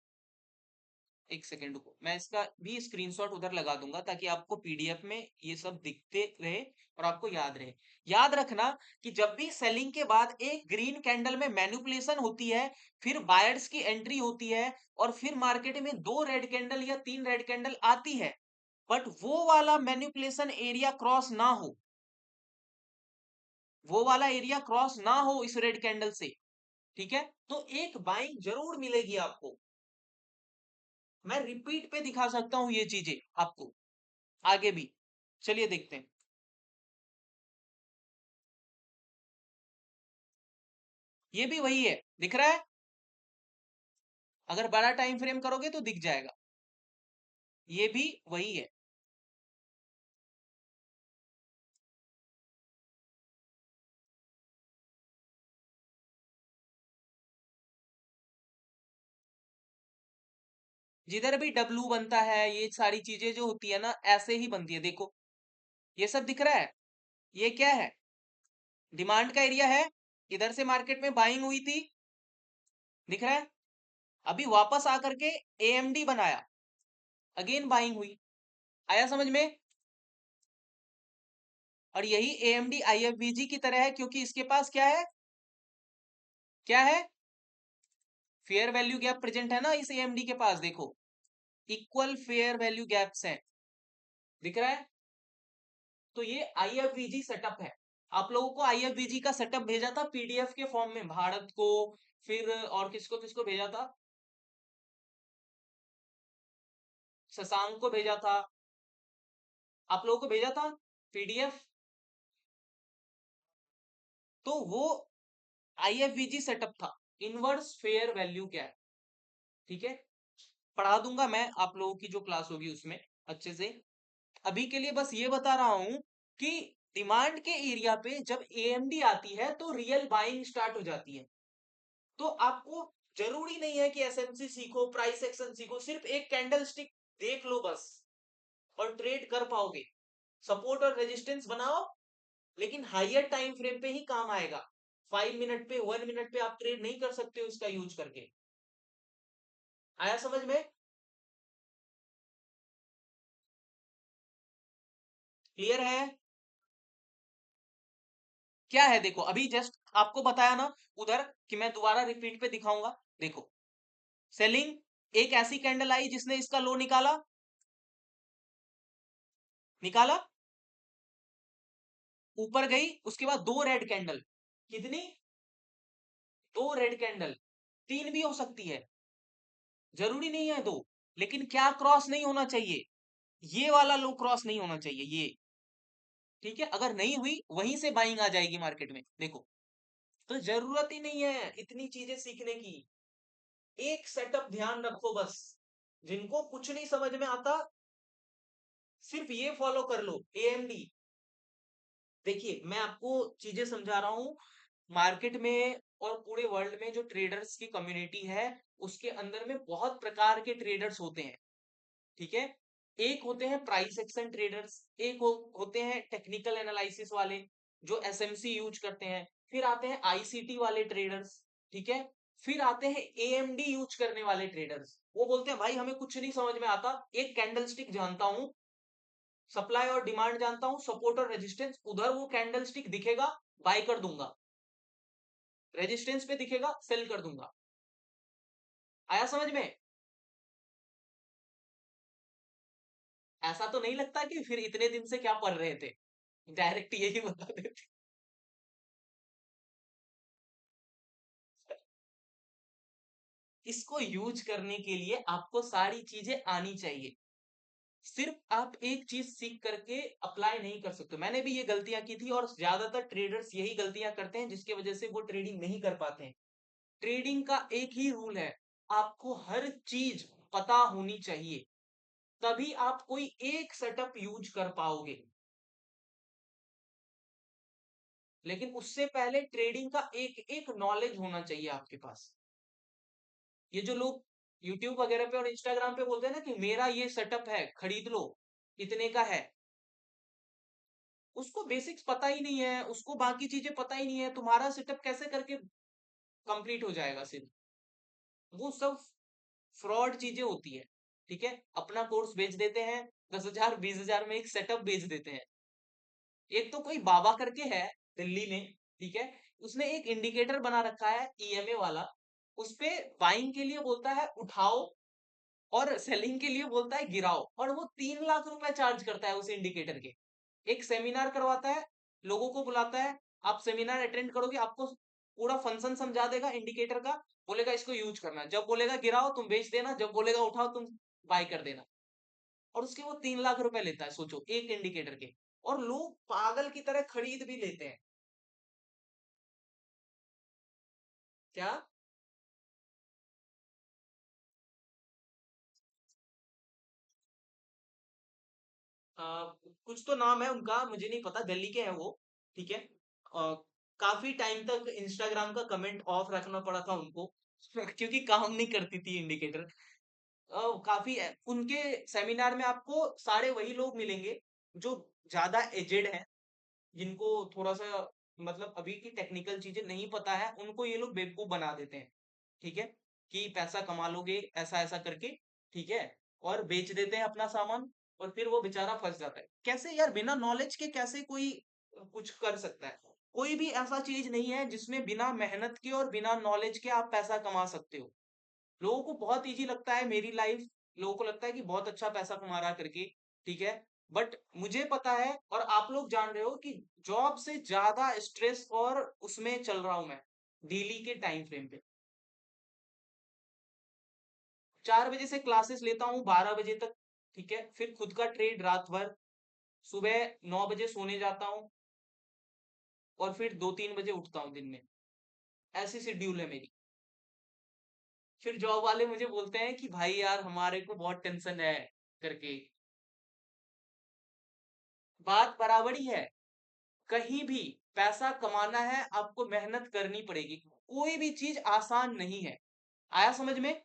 एक सेकेंड रुको, मैं इसका भी स्क्रीनशॉट उधर लगा दूंगा ताकि आपको पीडीएफ में ये सब दिखते रहे और आपको याद रहे। याद रखना कि जब भी सेलिंग के बाद एक ग्रीन कैंडल में मैनिपुलेशन होती है, फिर बायर्स की एंट्री होती है, और फिर मार्केट में दो रेड कैंडल या तीन रेड कैंडल आती है, बट वो वाला मैनिपुलेशन एरिया क्रॉस ना हो, वो वाला एरिया क्रॉस ना हो इस रेड कैंडल से, ठीक है, तो एक बाइंग जरूर मिलेगी आपको। मैं रिपीट पे दिखा सकता हूं ये चीजें आपको आगे भी। चलिए देखते हैं। ये भी वही है, दिख रहा है? अगर बड़ा टाइम फ्रेम करोगे तो दिख जाएगा, ये भी वही है। जिधर भी डब्लू बनता है, ये सारी चीजें जो होती है ना ऐसे ही बनती है, देखो ये सब दिख रहा है। ये क्या है? डिमांड का एरिया है, इधर से मार्केट में बाइंग हुई थी, दिख रहा है? अभी वापस आकर के एएमडी बनाया, अगेन बाइंग हुई। आया समझ में? और यही एएमडी आईएफबीजी की तरह है, क्योंकि इसके पास क्या है, क्या है? फेयर वैल्यू गैप प्रेजेंट है ना इस एएमडी के पास, देखो इक्वल फेयर वैल्यू गैप्स हैं, दिख रहा है? तो ये आईएफबीजी सेटअप है। आप लोगों को आईएफबीजी का सेटअप भेजा था पीडीएफ के फॉर्म में, भारत को, फिर और किसको किसको भेजा था, शशांक को भेजा था, आप लोगों को भेजा था पीडीएफ। तो वो आईएफबीजी सेटअप था, इनवर्स फेयर वैल्यू गैप, ठीक है? पढ़ा दूंगा मैं आप लोगों की जो क्लास होगी उसमें अच्छे से। अभी के लिए बस ये बता रहा हूं कि डिमांड के एरिया पे जब एएमडी आती है तो रियल बाइंग स्टार्ट हो जाती है। तो आपको जरूरी नहीं है कि एसएमसी सीखो, प्राइस एक्शन सीखो, सिर्फ एक कैंडल स्टिक देख लो बस और ट्रेड कर पाओगे। सपोर्ट और रेजिस्टेंस बनाओ, लेकिन हाइयर टाइम फ्रेम पे ही काम आएगा। 5 मिनट पे, 1 मिनट पे आप ट्रेड नहीं कर सकते हो इसका यूज करके। आया समझ में? क्लियर है? क्या है देखो, अभी जस्ट आपको बताया ना उधर, कि मैं दोबारा रिपीट पे दिखाऊंगा। देखो, सेलिंग, एक ऐसी कैंडल आई जिसने इसका लो निकाला, निकाला, ऊपर गई, उसके बाद दो रेड कैंडल, कितनी? दो रेड कैंडल, 3 भी हो सकती है, जरूरी नहीं है 2। लेकिन क्या क्रॉस नहीं होना चाहिए? ये वाला लो क्रॉस नहीं होना चाहिए ये। ठीक है, अगर नहीं हुई वहीं से बाइंग आ जाएगी मार्केट में, देखो। तो जरूरत ही नहीं है इतनी चीजें सीखने की। एक सेटअप ध्यान रखो बस। जिनको कुछ नहीं समझ में आता, सिर्फ ये फॉलो कर लो, एएमडी। देखिए मैं आपको चीजें समझा रहा हूं। मार्केट में और पूरे वर्ल्ड में जो ट्रेडर्स की कम्युनिटी है, उसके अंदर में बहुत प्रकार के ट्रेडर्स होते हैं। ठीक है, एक होते हैं प्राइस एक्शन ट्रेडर्स, एक होते हैं टेक्निकल एनालिसिस वाले जो एसएमसी यूज करते हैं, फिर आते हैं आईसीटी वाले ट्रेडर्स। ठीक है, फिर आते हैं एएमडी यूज करने वाले ट्रेडर्स। वो बोलते हैं भाई हमें कुछ नहीं समझ में आता, एक कैंडल स्टिक जानता हूं, सप्लाई और डिमांड जानता हूं, सपोर्ट और रेजिस्टेंस, उधर वो कैंडल स्टिक दिखेगा बाय कर दूंगा, रेजिस्टेंस पे दिखेगा सेल कर दूंगा। आया समझ में? ऐसा तो नहीं लगता कि फिर इतने दिन से क्या पढ़ रहे थे, डायरेक्ट यही बता देते। इसको यूज करने के लिए आपको सारी चीजें आनी चाहिए। सिर्फ आप एक चीज सीख करके अप्लाई नहीं कर सकते। मैंने भी ये गलतियां की थी और ज्यादातर ट्रेडर्स यही गलतियां करते हैं जिसकी वजह से वो ट्रेडिंग नहीं कर पाते हैं। ट्रेडिंग का एक ही रूल है, आपको हर चीज पता होनी चाहिए, तभी आप कोई एक सेटअप यूज कर पाओगे। लेकिन उससे पहले ट्रेडिंग का एक एक नॉलेज होना चाहिए आपके पास। ये जो लोग यूट्यूब वगैरह पे और इंस्टाग्राम पे बोलते हैं ना कि मेरा ये सेटअप है खरीद लो, इतने का है, उसको बेसिक्स पता ही नहीं है, उसको बाकी चीजें पता ही नहीं है, तुम्हारा सेटअप कैसे करके कंप्लीट हो जाएगा सिर्फ। वो सब फ्रॉड चीजें होती है। ठीक है, अपना कोर्स बेच देते हैं, 10,000 20,000 में एक सेटअप बेच देते हैं। एक तो कोई बाबा करके है दिल्ली में, ठीक है, उसने एक इंडिकेटर बना रखा है ईएमए वाला, उस पे बाइंग के लिए बोलता है उठाओ और सेलिंग के लिए बोलता है गिराओ, और वो 3 लाख रुपए चार्ज करता है उस इंडिकेटर के। एक सेमिनार करवाता है, लोगों को बुलाता है, आप सेमिनार अटेंड करोगे, आपको पूरा फंक्शन समझा देगा इंडिकेटर का, बोलेगा इसको यूज करना, जब बोलेगा गिराओ तुम बेच देना, जब बोलेगा उठाओ तुम बाय कर देना। और उसके वो 3 लाख रुपए लेता है, सोचो, एक इंडिकेटर के। और लोग पागल की तरह खरीद भी लेते हैं। क्या? कुछ तो नाम है उनका, मुझे नहीं पता, दिल्ली के हैं वो। ठीक है, काफी टाइम तक इंस्टाग्राम का कमेंट ऑफ रखना पड़ा था उनको क्योंकि काम नहीं करती थी इंडिकेटर। काफी उनके सेमिनार में आपको सारे वही लोग मिलेंगे जो ज्यादा एजेड हैं, जिनको थोड़ा सा मतलब अभी की टेक्निकल चीजें नहीं पता है, उनको ये लोग बेवकूफ बना देते हैं। ठीक है, कि पैसा कमा लोगे ऐसा ऐसा करके। ठीक है, और बेच देते हैं अपना सामान, और फिर वो बेचारा फंस जाता है। कैसे यार, बिना नॉलेज के कैसे कोई कुछ कर सकता है? कोई भी ऐसा चीज नहीं है जिसमें बिना मेहनत के और बिना नॉलेज के आप पैसा कमा सकते हो। लोगों को बहुत इजी लगता है मेरी लाइफ, लोगों को लगता है कि बहुत अच्छा पैसा कमा रहा करके। ठीक है, बट मुझे पता है और आप लोग जान रहे हो कि जॉब से ज्यादा स्ट्रेस और उसमें चल रहा हूं मैं, डेली के टाइम फ्रेम पे। 4 बजे से क्लासेस लेता हूँ 12 बजे तक। ठीक है, फिर खुद का ट्रेड रात भर, सुबह 9 बजे सोने जाता हूँ, और फिर 2-3 बजे उठता हूँ दिन में। ऐसी शेड्यूल है मेरी। फिर जॉब वाले मुझे बोलते हैं कि भाई यार हमारे को बहुत टेंशन है करके। बात बराबर ही है। कहीं भी पैसा कमाना है आपको मेहनत करनी पड़ेगी, कोई भी चीज आसान नहीं है। आया समझ में?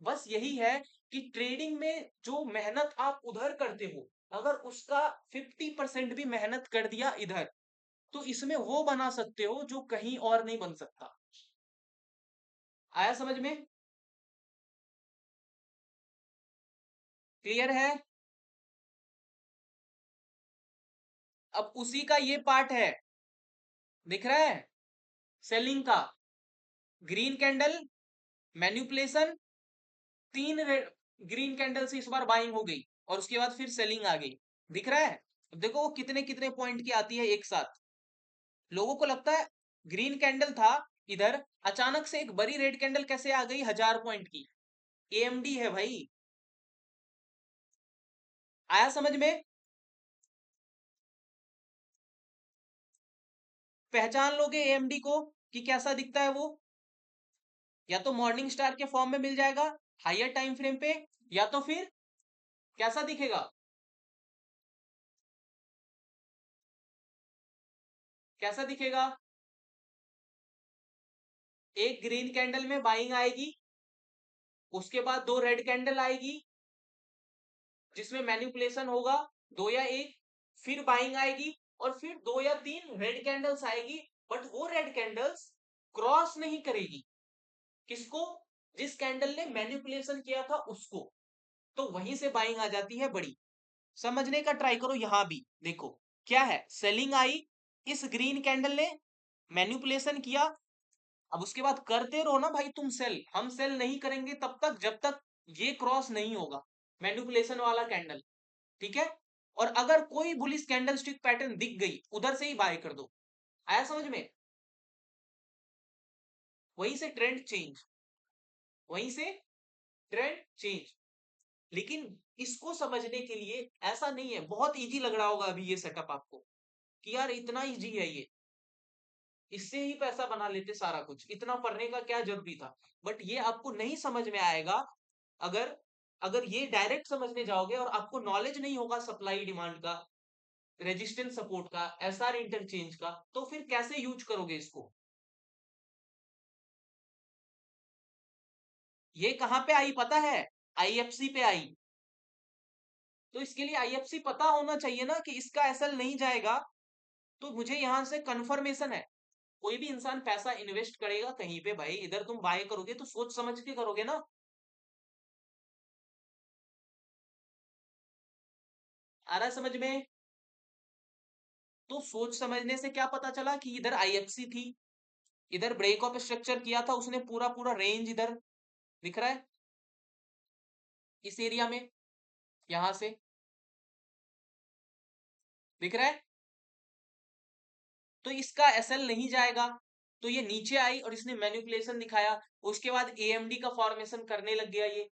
बस यही है कि ट्रेडिंग में जो मेहनत आप उधर करते हो, अगर उसका 50% भी मेहनत कर दिया इधर, तो इसमें वो बना सकते हो जो कहीं और नहीं बन सकता। आया समझ में? क्लियर है? अब उसी का ये पार्ट है, दिख रहा है, सेलिंग का। Green candle, manipulation, 3 green candle से इस बार बाइंग हो गई, और उसके बाद फिर सेलिंग आ गई। दिख रहा है? अब देखो वो कितने कितने पॉइंट की आती है एक साथ। लोगों को लगता है ग्रीन कैंडल था, इधर अचानक से एक बड़ी रेड कैंडल कैसे आ गई 1000 पॉइंट की? एएमडी है भाई। आया समझ में? पहचान लोगे एएमडी को कि कैसा दिखता है वो? या तो मॉर्निंग स्टार के फॉर्म में मिल जाएगा हायर टाइम फ्रेम पे, या तो फिर कैसा दिखेगा? कैसा दिखेगा? एक ग्रीन कैंडल में बाइंग आएगी, उसके बाद दो रेड कैंडल आएगी जिसमें मैनिपुलेशन होगा, दो या एक, फिर बाइंग आएगी और फिर दो या तीन रेड कैंडल्स आएगी, बट वो रेड कैंडल्स क्रॉस नहीं करेगी। किसको? जिस कैंडल ने मैनिपुलेशन किया था उसको। तो वहीं से बाइंग आ जाती है बड़ी। समझने का ट्राई करो, यहां भी देखो क्या है, सेलिंग आई, इस ग्रीन कैंडल ने मैनिपुलेशन किया। अब उसके बाद करते रहो ना भाई तुम सेल, हम सेल नहीं करेंगे तब तक जब तक ये क्रॉस नहीं होगा, मैनिपुलेशन वाला कैंडल। ठीक है? और अगर कोई बुलिश कैंडल स्टिक पैटर्न दिख गई उधर से ही बाय कर दो। आया समझ में? वहीं से ट्रेंड चेंज, वहीं से ट्रेंड चेंज। लेकिन इसको समझने के लिए ऐसा नहीं है, बहुत इजी लग रहा होगा अभी ये सेटअप आपको कि यार इतना इजी है ये, इससे ही पैसा बना लेते सारा कुछ, इतना पढ़ने का क्या जरूरी था। बट ये आपको नहीं समझ में आएगा अगर अगर ये डायरेक्ट समझने जाओगे और आपको नॉलेज नहीं होगा सप्लाई डिमांड का, रेजिस्टेंस सपोर्ट का, एसआर इंटरचेंज का, तो फिर कैसे यूज करोगे इसको? ये कहां पे आई पता है? आईएफसी पे आई। तो इसके लिए आईएफसी पता होना चाहिए ना कि इसका एसएल नहीं जाएगा। तो मुझे यहां से कंफर्मेशन है। कोई भी इंसान पैसा इन्वेस्ट करेगा कहीं पे भाई, इधर तुम बाय करोगे तो सोच समझ के करोगे ना। आ रहा समझ में? तो सोच समझने से क्या पता चला कि इधर आईएफसी थी, इधर ब्रेक ऑफ स्ट्रक्चर किया था उसने, पूरा पूरा रेंज इधर दिख रहा है इस एरिया में, यहां से दिख रहा है। तो इसका एसएल नहीं जाएगा। तो ये नीचे आई और इसने मैनिपुलेशन दिखाया, उसके बाद एएमडी का फॉर्मेशन करने लग गया ये।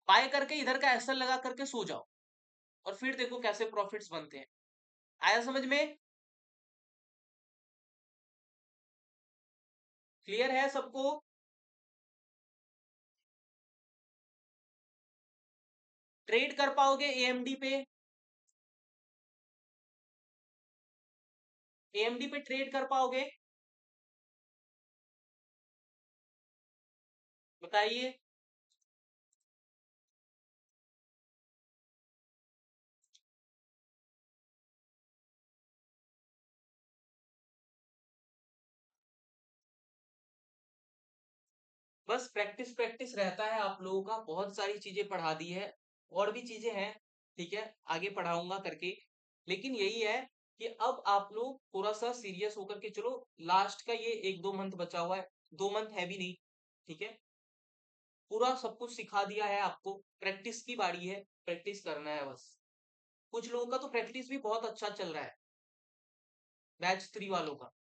बाय करके इधर का एसएल लगा करके सो जाओ और फिर देखो कैसे प्रॉफिट्स बनते हैं। आया समझ में? क्लियर है सबको? ट्रेड कर पाओगे एएमडी पे? एएमडी पे ट्रेड कर पाओगे? बताइए। बस प्रैक्टिस प्रैक्टिस रहता है आप लोगों का, बहुत सारी चीजें पढ़ा दी है, और भी चीजें हैं, ठीक है, आगे पढ़ाऊंगा करके। लेकिन यही है कि अब आप लोग थोड़ा सा सीरियस होकर के चलो। लास्ट का ये 1-2 मंथ बचा हुआ है, 2 मंथ है भी नहीं, ठीक है? पूरा सब कुछ सिखा दिया है आपको, प्रैक्टिस की बारी है, प्रैक्टिस करना है बस। कुछ लोगों का तो प्रैक्टिस भी बहुत अच्छा चल रहा है, बैच 3 वालों का।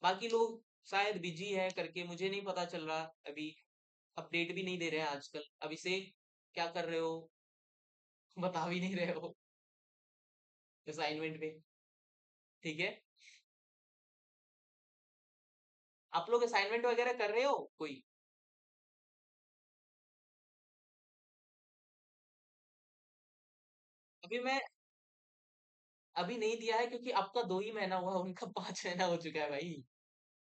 बाकी लोग शायद बिजी है करके मुझे नहीं पता चल रहा अभी, अपडेट भी नहीं दे रहे हैं आजकल। अब इसे क्या कर रहे हो बता भी नहीं रहे हो असाइनमेंट में, ठीक है? आप लोग असाइनमेंट वगैरह कर रहे हो कोई? अभी मैं अभी नहीं दिया है क्योंकि आपका 2 ही महीना हुआ, उनका 5 महीना हो चुका है भाई।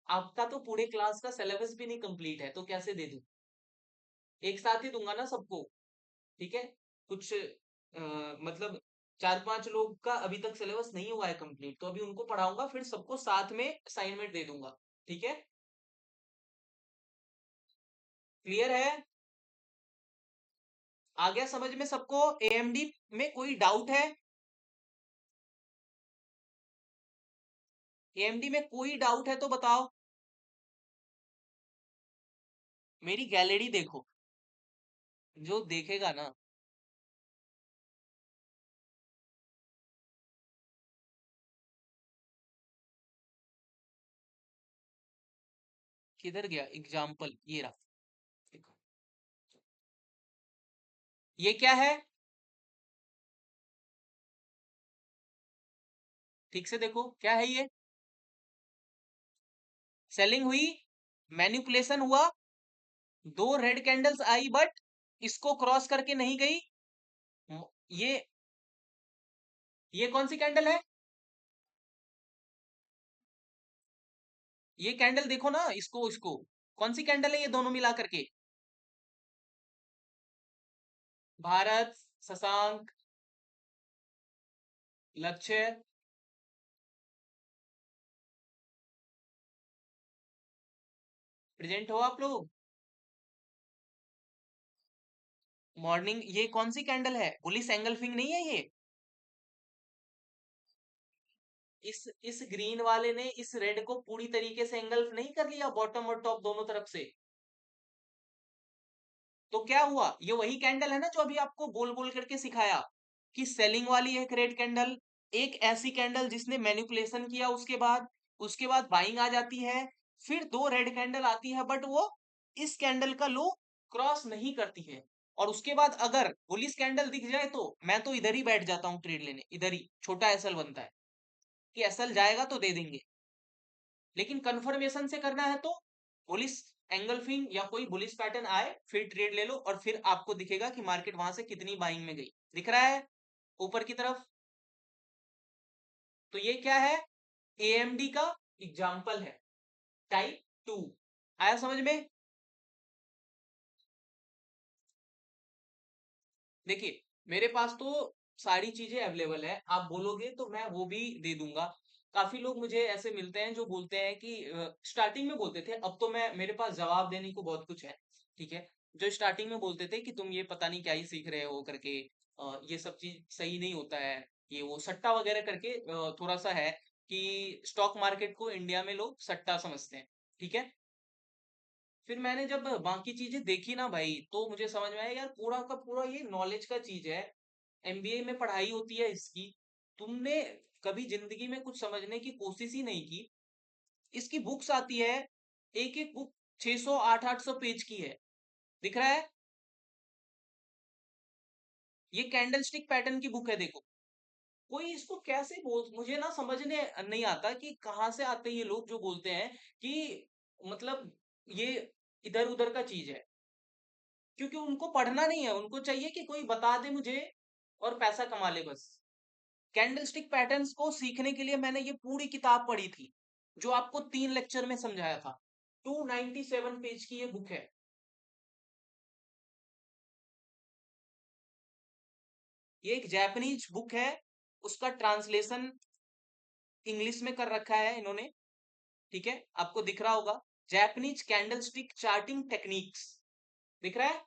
आपका तो पूरे क्लास का सिलेबस भी नहीं कंप्लीट है, तो कैसे दे दूं? एक साथ ही दूंगा ना सबको, ठीक है? कुछ मतलब 4-5 लोग का अभी तक सिलेबस नहीं हुआ है कंप्लीट, तो अभी उनको पढ़ाऊंगा फिर सबको साथ में असाइनमेंट दे दूंगा, ठीक है? क्लियर है? आ गया समझ में सबको? एएमडी में कोई डाउट है? एएमडी में कोई डाउट है तो बताओ। मेरी गैलरी देखो, जो देखेगा ना, किधर गया एग्जाम्पल, ये रहा, देखो ये क्या है, ठीक से देखो क्या है ये, सेलिंग हुई, मैनिपुलेशन हुआ, दो रेड कैंडल्स आई बट इसको क्रॉस करके नहीं गई। ये कौन सी कैंडल है, ये कैंडल देखो ना, इसको कौन सी कैंडल है ये दोनों मिला करके, भारत, शशांक, लक्ष्य, प्रेजेंट हो आप लोग, मॉर्निंग, ये कौन सी कैंडल है, बुलिश एंगल्फिंग नहीं है ये, इस ग्रीन वाले ने इस रेड को पूरी तरीके से एंगल्फ नहीं कर लिया, बॉटम और टॉप दोनों तरफ से, तो क्या हुआ, ये वही कैंडल है ना जो अभी आपको बोल बोल करके सिखाया कि सेलिंग वाली एक रेड कैंडल, एक ऐसी कैंडल जिसने मैनिपुलेशन किया, उसके बाद बाइंग आ जाती है, फिर दो रेड कैंडल आती है बट वो इस कैंडल का लो क्रॉस नहीं करती है, और उसके बाद अगर बुलिश कैंडल दिख जाए तो मैं तो इधर ही बैठ जाता हूँ ट्रेड लेने, इधर ही छोटा एसएल बनता है कि एसएल जाएगा तो दे देंगे, लेकिन कंफर्मेशन से करना है तो बुलिश एंगल्फिंग या कोई बुलिश पैटर्न आए फिर ट्रेड ले लो, और फिर आपको दिखेगा कि मार्केट वहां से कितनी बाइंग में गई, दिख रहा है ऊपर की तरफ, तो ये क्या है, एएमडी का एग्जाम्पल है, टाइप 2, आया समझ में। देखिए मेरे पास तो सारी चीजें अवेलेबल है, आप बोलोगे तो मैं वो भी दे दूंगा। काफी लोग मुझे ऐसे मिलते हैं जो बोलते हैं कि स्टार्टिंग में बोलते थे, अब तो मैं मेरे पास जवाब देने को बहुत कुछ है, ठीक है, जो स्टार्टिंग में बोलते थे कि तुम ये पता नहीं क्या ही सीख रहे हो करके, ये सब चीज सही नहीं होता है, ये वो सट्टा वगैरह करके, थोड़ा सा है कि स्टॉक मार्केट को इंडिया में लोग सट्टा समझते हैं, ठीक है। फिर मैंने जब बाकी चीजें देखी ना भाई, तो मुझे समझ में आया यार पूरा का पूरा ये नॉलेज का चीज है, एमबीए में पढ़ाई होती है इसकी, तुमने कभी जिंदगी में कुछ समझने की कोशिश ही नहीं की। इसकी बुक्स आती है, एक एक बुक 600 800 पेज की है, दिख रहा है, ये कैंडल स्टिक पैटर्न की बुक है देखो, कोई इसको कैसे बोल, मुझे ना समझने नहीं आता कि कहाँ से आते हैं ये लोग जो बोलते हैं कि मतलब ये इधर उधर का चीज है, क्योंकि उनको पढ़ना नहीं है, उनको चाहिए कि कोई बता दे मुझे और पैसा कमा ले बस। कैंडलस्टिक पैटर्न्स को सीखने के लिए मैंने ये पूरी किताब पढ़ी थी, जो आपको 3 लेक्चर में समझाया था, 297 पेज की ये बुक है, ये एक जापानीज बुक है, उसका ट्रांसलेशन इंग्लिश में कर रखा है इन्होंने, ठीक है, आपको दिख रहा होगा, जापानीज कैंडलस्टिक चार्टिंग टेक्निक्स, दिख रहा है,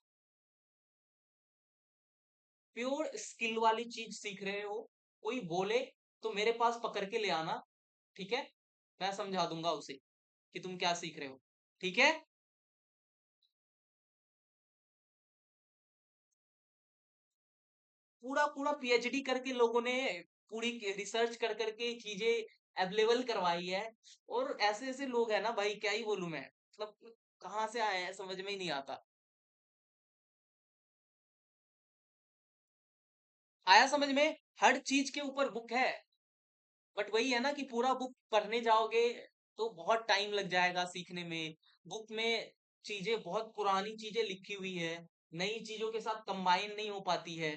प्योर स्किल वाली चीज सीख रहे हो, कोई बोले तो मेरे पास पकड़ के ले आना, ठीक है, मैं समझा दूंगा उसे कि तुम क्या सीख रहे हो, ठीक है। पूरा पूरा पीएचडी करके लोगों ने पूरी रिसर्च कर करके चीजें अवेलेबल करवाई है, और ऐसे ऐसे लोग हैं ना भाई, क्या ही बोलूं मैं, मतलब कहाँ से आए हैं समझ में ही नहीं आता, आया समझ में, हर चीज के ऊपर बुक है, बट वही है ना कि पूरा बुक पढ़ने जाओगे तो बहुत टाइम लग जाएगा सीखने में, बुक में चीजें बहुत पुरानी चीजें लिखी हुई है, नई चीजों के साथ कंबाइन नहीं हो पाती है,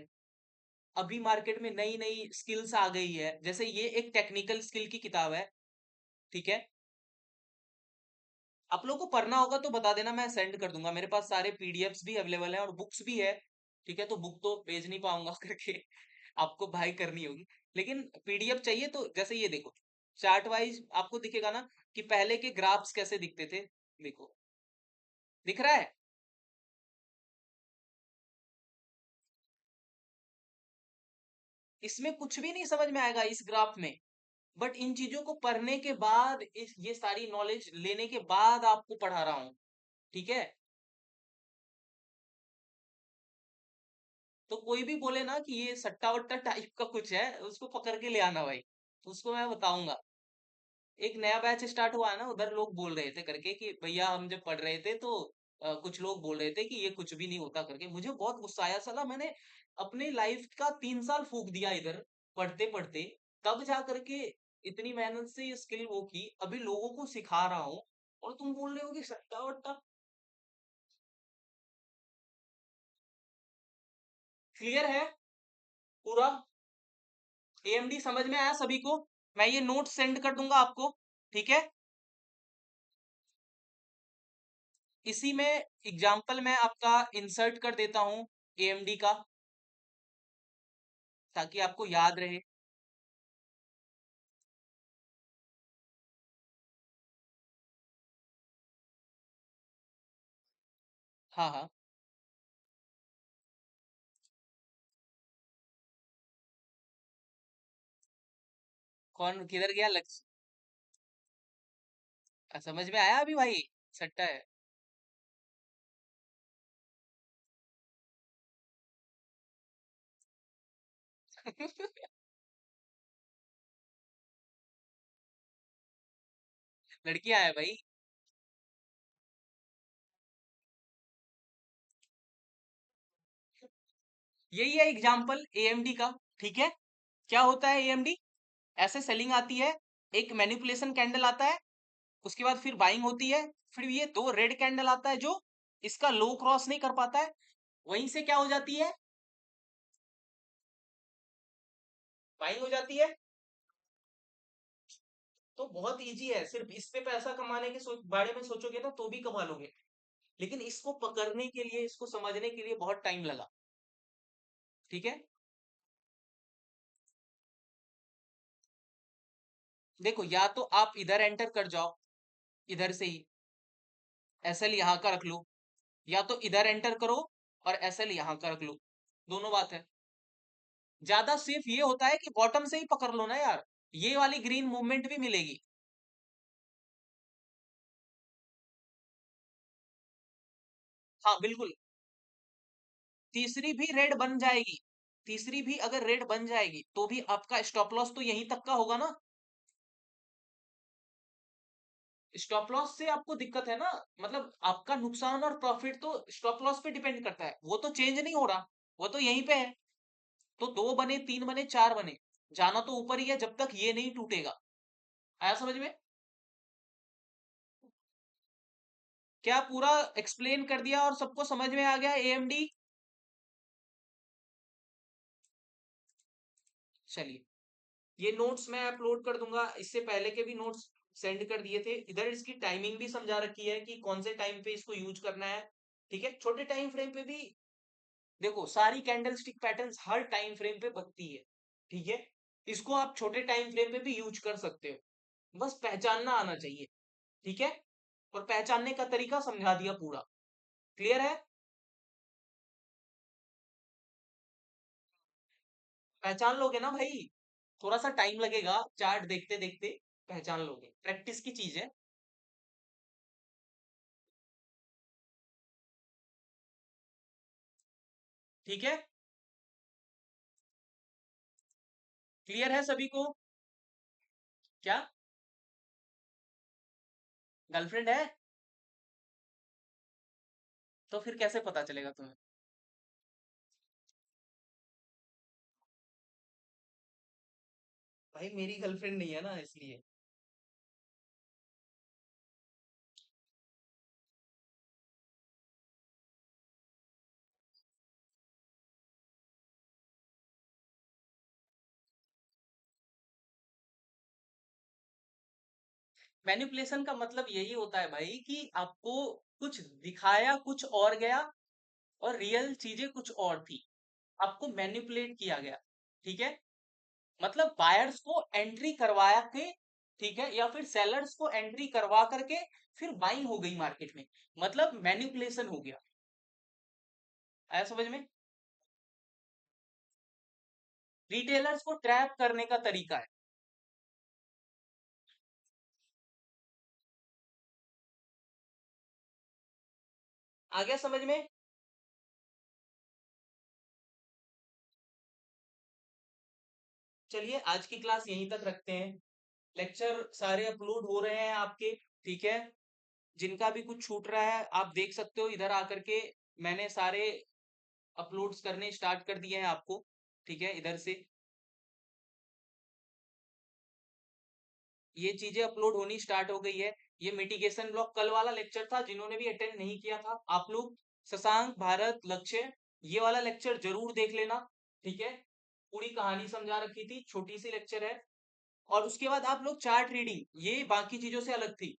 अभी मार्केट में नई नई स्किल्स आ गई है, जैसे ये एक टेक्निकल स्किल की किताब है, ठीक है, आप लोगों को पढ़ना होगा तो बता देना, मैं सेंड कर दूंगा, मेरे पास सारे पीडीएफ्स भी अवेलेबल हैं और बुक्स भी है, ठीक है, तो बुक तो भेज नहीं पाऊंगा करके आपको भाई करनी होगी, लेकिन पीडीएफ चाहिए तो जैसे ये देखो, चार्ट वाइज आपको दिखेगा ना कि पहले के ग्राफ्स कैसे दिखते थे, देखो दिख रहा है, इसमें कुछ भी नहीं समझ में आएगा इस ग्राफ में, बट इन चीजों को पढ़ने के बाद, इस ये सारी नॉलेज लेने के बाद आपको पढ़ा रहा हूं, ठीक है, तो कोई भी बोले ना कि ये सट्टा वट्टा टाइप का कुछ है, उसको पकड़ के ले आना भाई, उसको मैं बताऊंगा, एक नया बैच स्टार्ट हुआ है ना, उधर लोग बोल रहे थे करके कि भैया हम जब पढ़ रहे थे तो कुछ लोग बोल रहे थे कि ये कुछ भी नहीं होता करके। मुझे बहुत गुस्सा आया, साला मैंने अपनी लाइफ का 3 साल फूक दिया इधर पढ़ते पढ़ते, तब जा करके इतनी मेहनत से ये स्किल वो की, अभी लोगों को सिखा रहा हूँ और तुम बोल रहे हो कि सट्टा वट्टा। क्लियर है पूरा? एएमडी समझ में आया सभी को? मैं ये नोट सेंड कर दूंगा आपको, ठीक है? इसी में एग्जाम्पल मैं आपका इंसर्ट कर देता हूं एएमडी का, ताकि आपको याद रहे। हाँ हाँ। कौन किधर गया लक्ष्य? समझ में आया अभी भाई? सट्टा है। लड़कियां है भाई। यही है एग्जाम्पल एएमडी का, ठीक है? क्या होता है एएमडी? ऐसे सेलिंग आती है, एक मैनिपुलेशन कैंडल आता है, उसके बाद फिर बाइंग होती है, फिर ये दो रेड कैंडल आता है जो इसका लो क्रॉस नहीं कर पाता है, वहीं से क्या हो जाती है? बाइंग हो जाती है। तो बहुत इजी है, सिर्फ इस पे पैसा कमाने के बारे में सोचोगे ना तो भी कमा लोगे, लेकिन इसको पकड़ने के लिए, इसको समझने के लिए बहुत टाइम लगा, ठीक है? देखो, या तो आप इधर एंटर कर जाओ, इधर से ही एसएल यहां का रख लो, या तो इधर एंटर करो और एसएल यहां का रख लो, दोनों बात है। ज्यादा सेफ ये होता है कि बॉटम से ही पकड़ लो ना यार, ये वाली ग्रीन मूवमेंट भी मिलेगी। हाँ बिल्कुल। तीसरी भी रेड बन जाएगी, तीसरी भी अगर रेड बन जाएगी तो भी आपका स्टॉप लॉस तो यहीं तक का होगा ना। स्टॉप लॉस से आपको दिक्कत है ना, मतलब आपका नुकसान और प्रॉफिट तो स्टॉप लॉस पे डिपेंड करता है, वो तो चेंज नहीं हो रहा, वो तो यहीं पे है। तो दो बने, तीन बने, चार बने, जाना तो ऊपर ही है जब तक ये नहीं टूटेगा। आया समझ में? क्या पूरा एक्सप्लेन कर दिया और सबको समझ में आ गया एएमडी? चलिए, ये नोट्स मैं अपलोड कर दूंगा, इससे पहले के भी नोट्स सेंड कर दिए थे, इधर इसकी टाइमिंग भी समझा रखी है कि कौन से टाइम पे इसको यूज करना है, ठीक है? छोटे टाइम फ्रेम पे भी देखो, सारी कैंडल स्टिक पैटर्न्स हर टाइम फ्रेम पे बनती है, ठीक है? इसको आप छोटे टाइम फ्रेम पे भी यूज कर सकते हो, बस पहचानना आना चाहिए, ठीक है? और पहचानने का तरीका समझा दिया पूरा। क्लियर है? पहचान लोगे ना भाई, थोड़ा सा टाइम लगेगा, चार्ट देखते देखते पहचान लोगे, प्रैक्टिस की चीज है। ठीक है? क्लियर है सभी को? क्या? गर्लफ्रेंड है? तो फिर कैसे पता चलेगा तुम्हें? भाई मेरी गर्लफ्रेंड नहीं है ना, इसलिए। मैनिपुलेशन का मतलब यही होता है भाई कि आपको कुछ दिखाया कुछ और गया, और रियल चीजें कुछ और थी, आपको मैनिपुलेट किया गया, ठीक है? मतलब बायर्स को एंट्री करवाया के, ठीक है, या फिर सेलर्स को एंट्री करवा करके फिर बाइंग हो गई मार्केट में, मतलब मैनिपुलेशन हो गया। आया समझ में? रिटेलर्स को ट्रैप करने का तरीका है। आ गया समझ में? चलिए, आज की क्लास यहीं तक रखते हैं। लेक्चर सारे अपलोड हो रहे हैं आपके, ठीक है। जिनका भी कुछ छूट रहा है आप देख सकते हो इधर आकर के, मैंने सारे अपलोड्स करने स्टार्ट कर दिए हैं आपको, ठीक है। इधर से ये चीजें अपलोड होनी स्टार्ट हो गई है। ये मिटिगेशन ब्लॉक कल वाला लेक्चर था, जिन्होंने भी अटेंड नहीं किया था आप लोग शशांक, भारत, लक्ष्य, ये वाला लेक्चर जरूर देख लेना, ठीक है। पूरी कहानी समझा रखी थी, छोटी सी लेक्चर है। और उसके बाद आप लोग चार्ट रीडिंग, ये बाकी चीजों से अलग थी,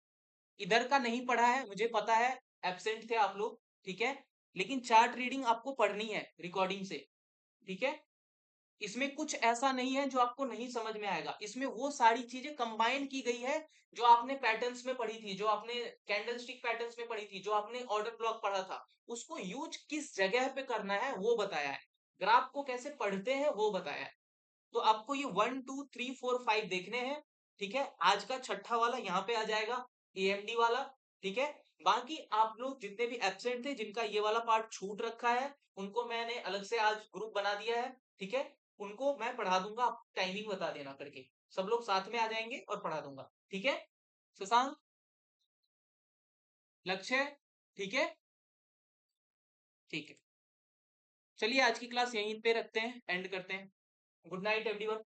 इधर का नहीं पढ़ा है मुझे पता है, एब्सेंट थे आप लोग, ठीक है। लेकिन चार्ट रीडिंग आपको पढ़नी है रिकॉर्डिंग से, ठीक है। इसमें कुछ ऐसा नहीं है जो आपको नहीं समझ में आएगा, इसमें वो सारी चीजें कंबाइन की गई है जो आपने पैटर्न्स में पढ़ी थी, जो आपने कैंडल स्टिक पैटर्न्स में पढ़ी थी, जो आपने ऑर्डर ब्लॉक पढ़ा था, उसको यूज किस जगह पे करना है वो बताया है। ग्राफ को कैसे पढ़ते हैं वो बताया है। तो आपको ये 1 2 3 4 5 देखने हैं, ठीक है। आज का छठा वाला यहाँ पे आ जाएगा, एएमडी वाला, ठीक है। बाकी आप लोग जितने भी एब्सेंट थे, जिनका ये वाला पार्ट छूट रखा है, उनको मैंने अलग से आज ग्रुप बना दिया है, ठीक है। उनको मैं पढ़ा दूंगा, आप टाइमिंग बता देना करके, सब लोग साथ में आ जाएंगे और पढ़ा दूंगा, ठीक है। शशांक, लक्ष्य, ठीक है, ठीक है। चलिए आज की क्लास यहीं पे रखते हैं, एंड करते हैं। Good night everyone.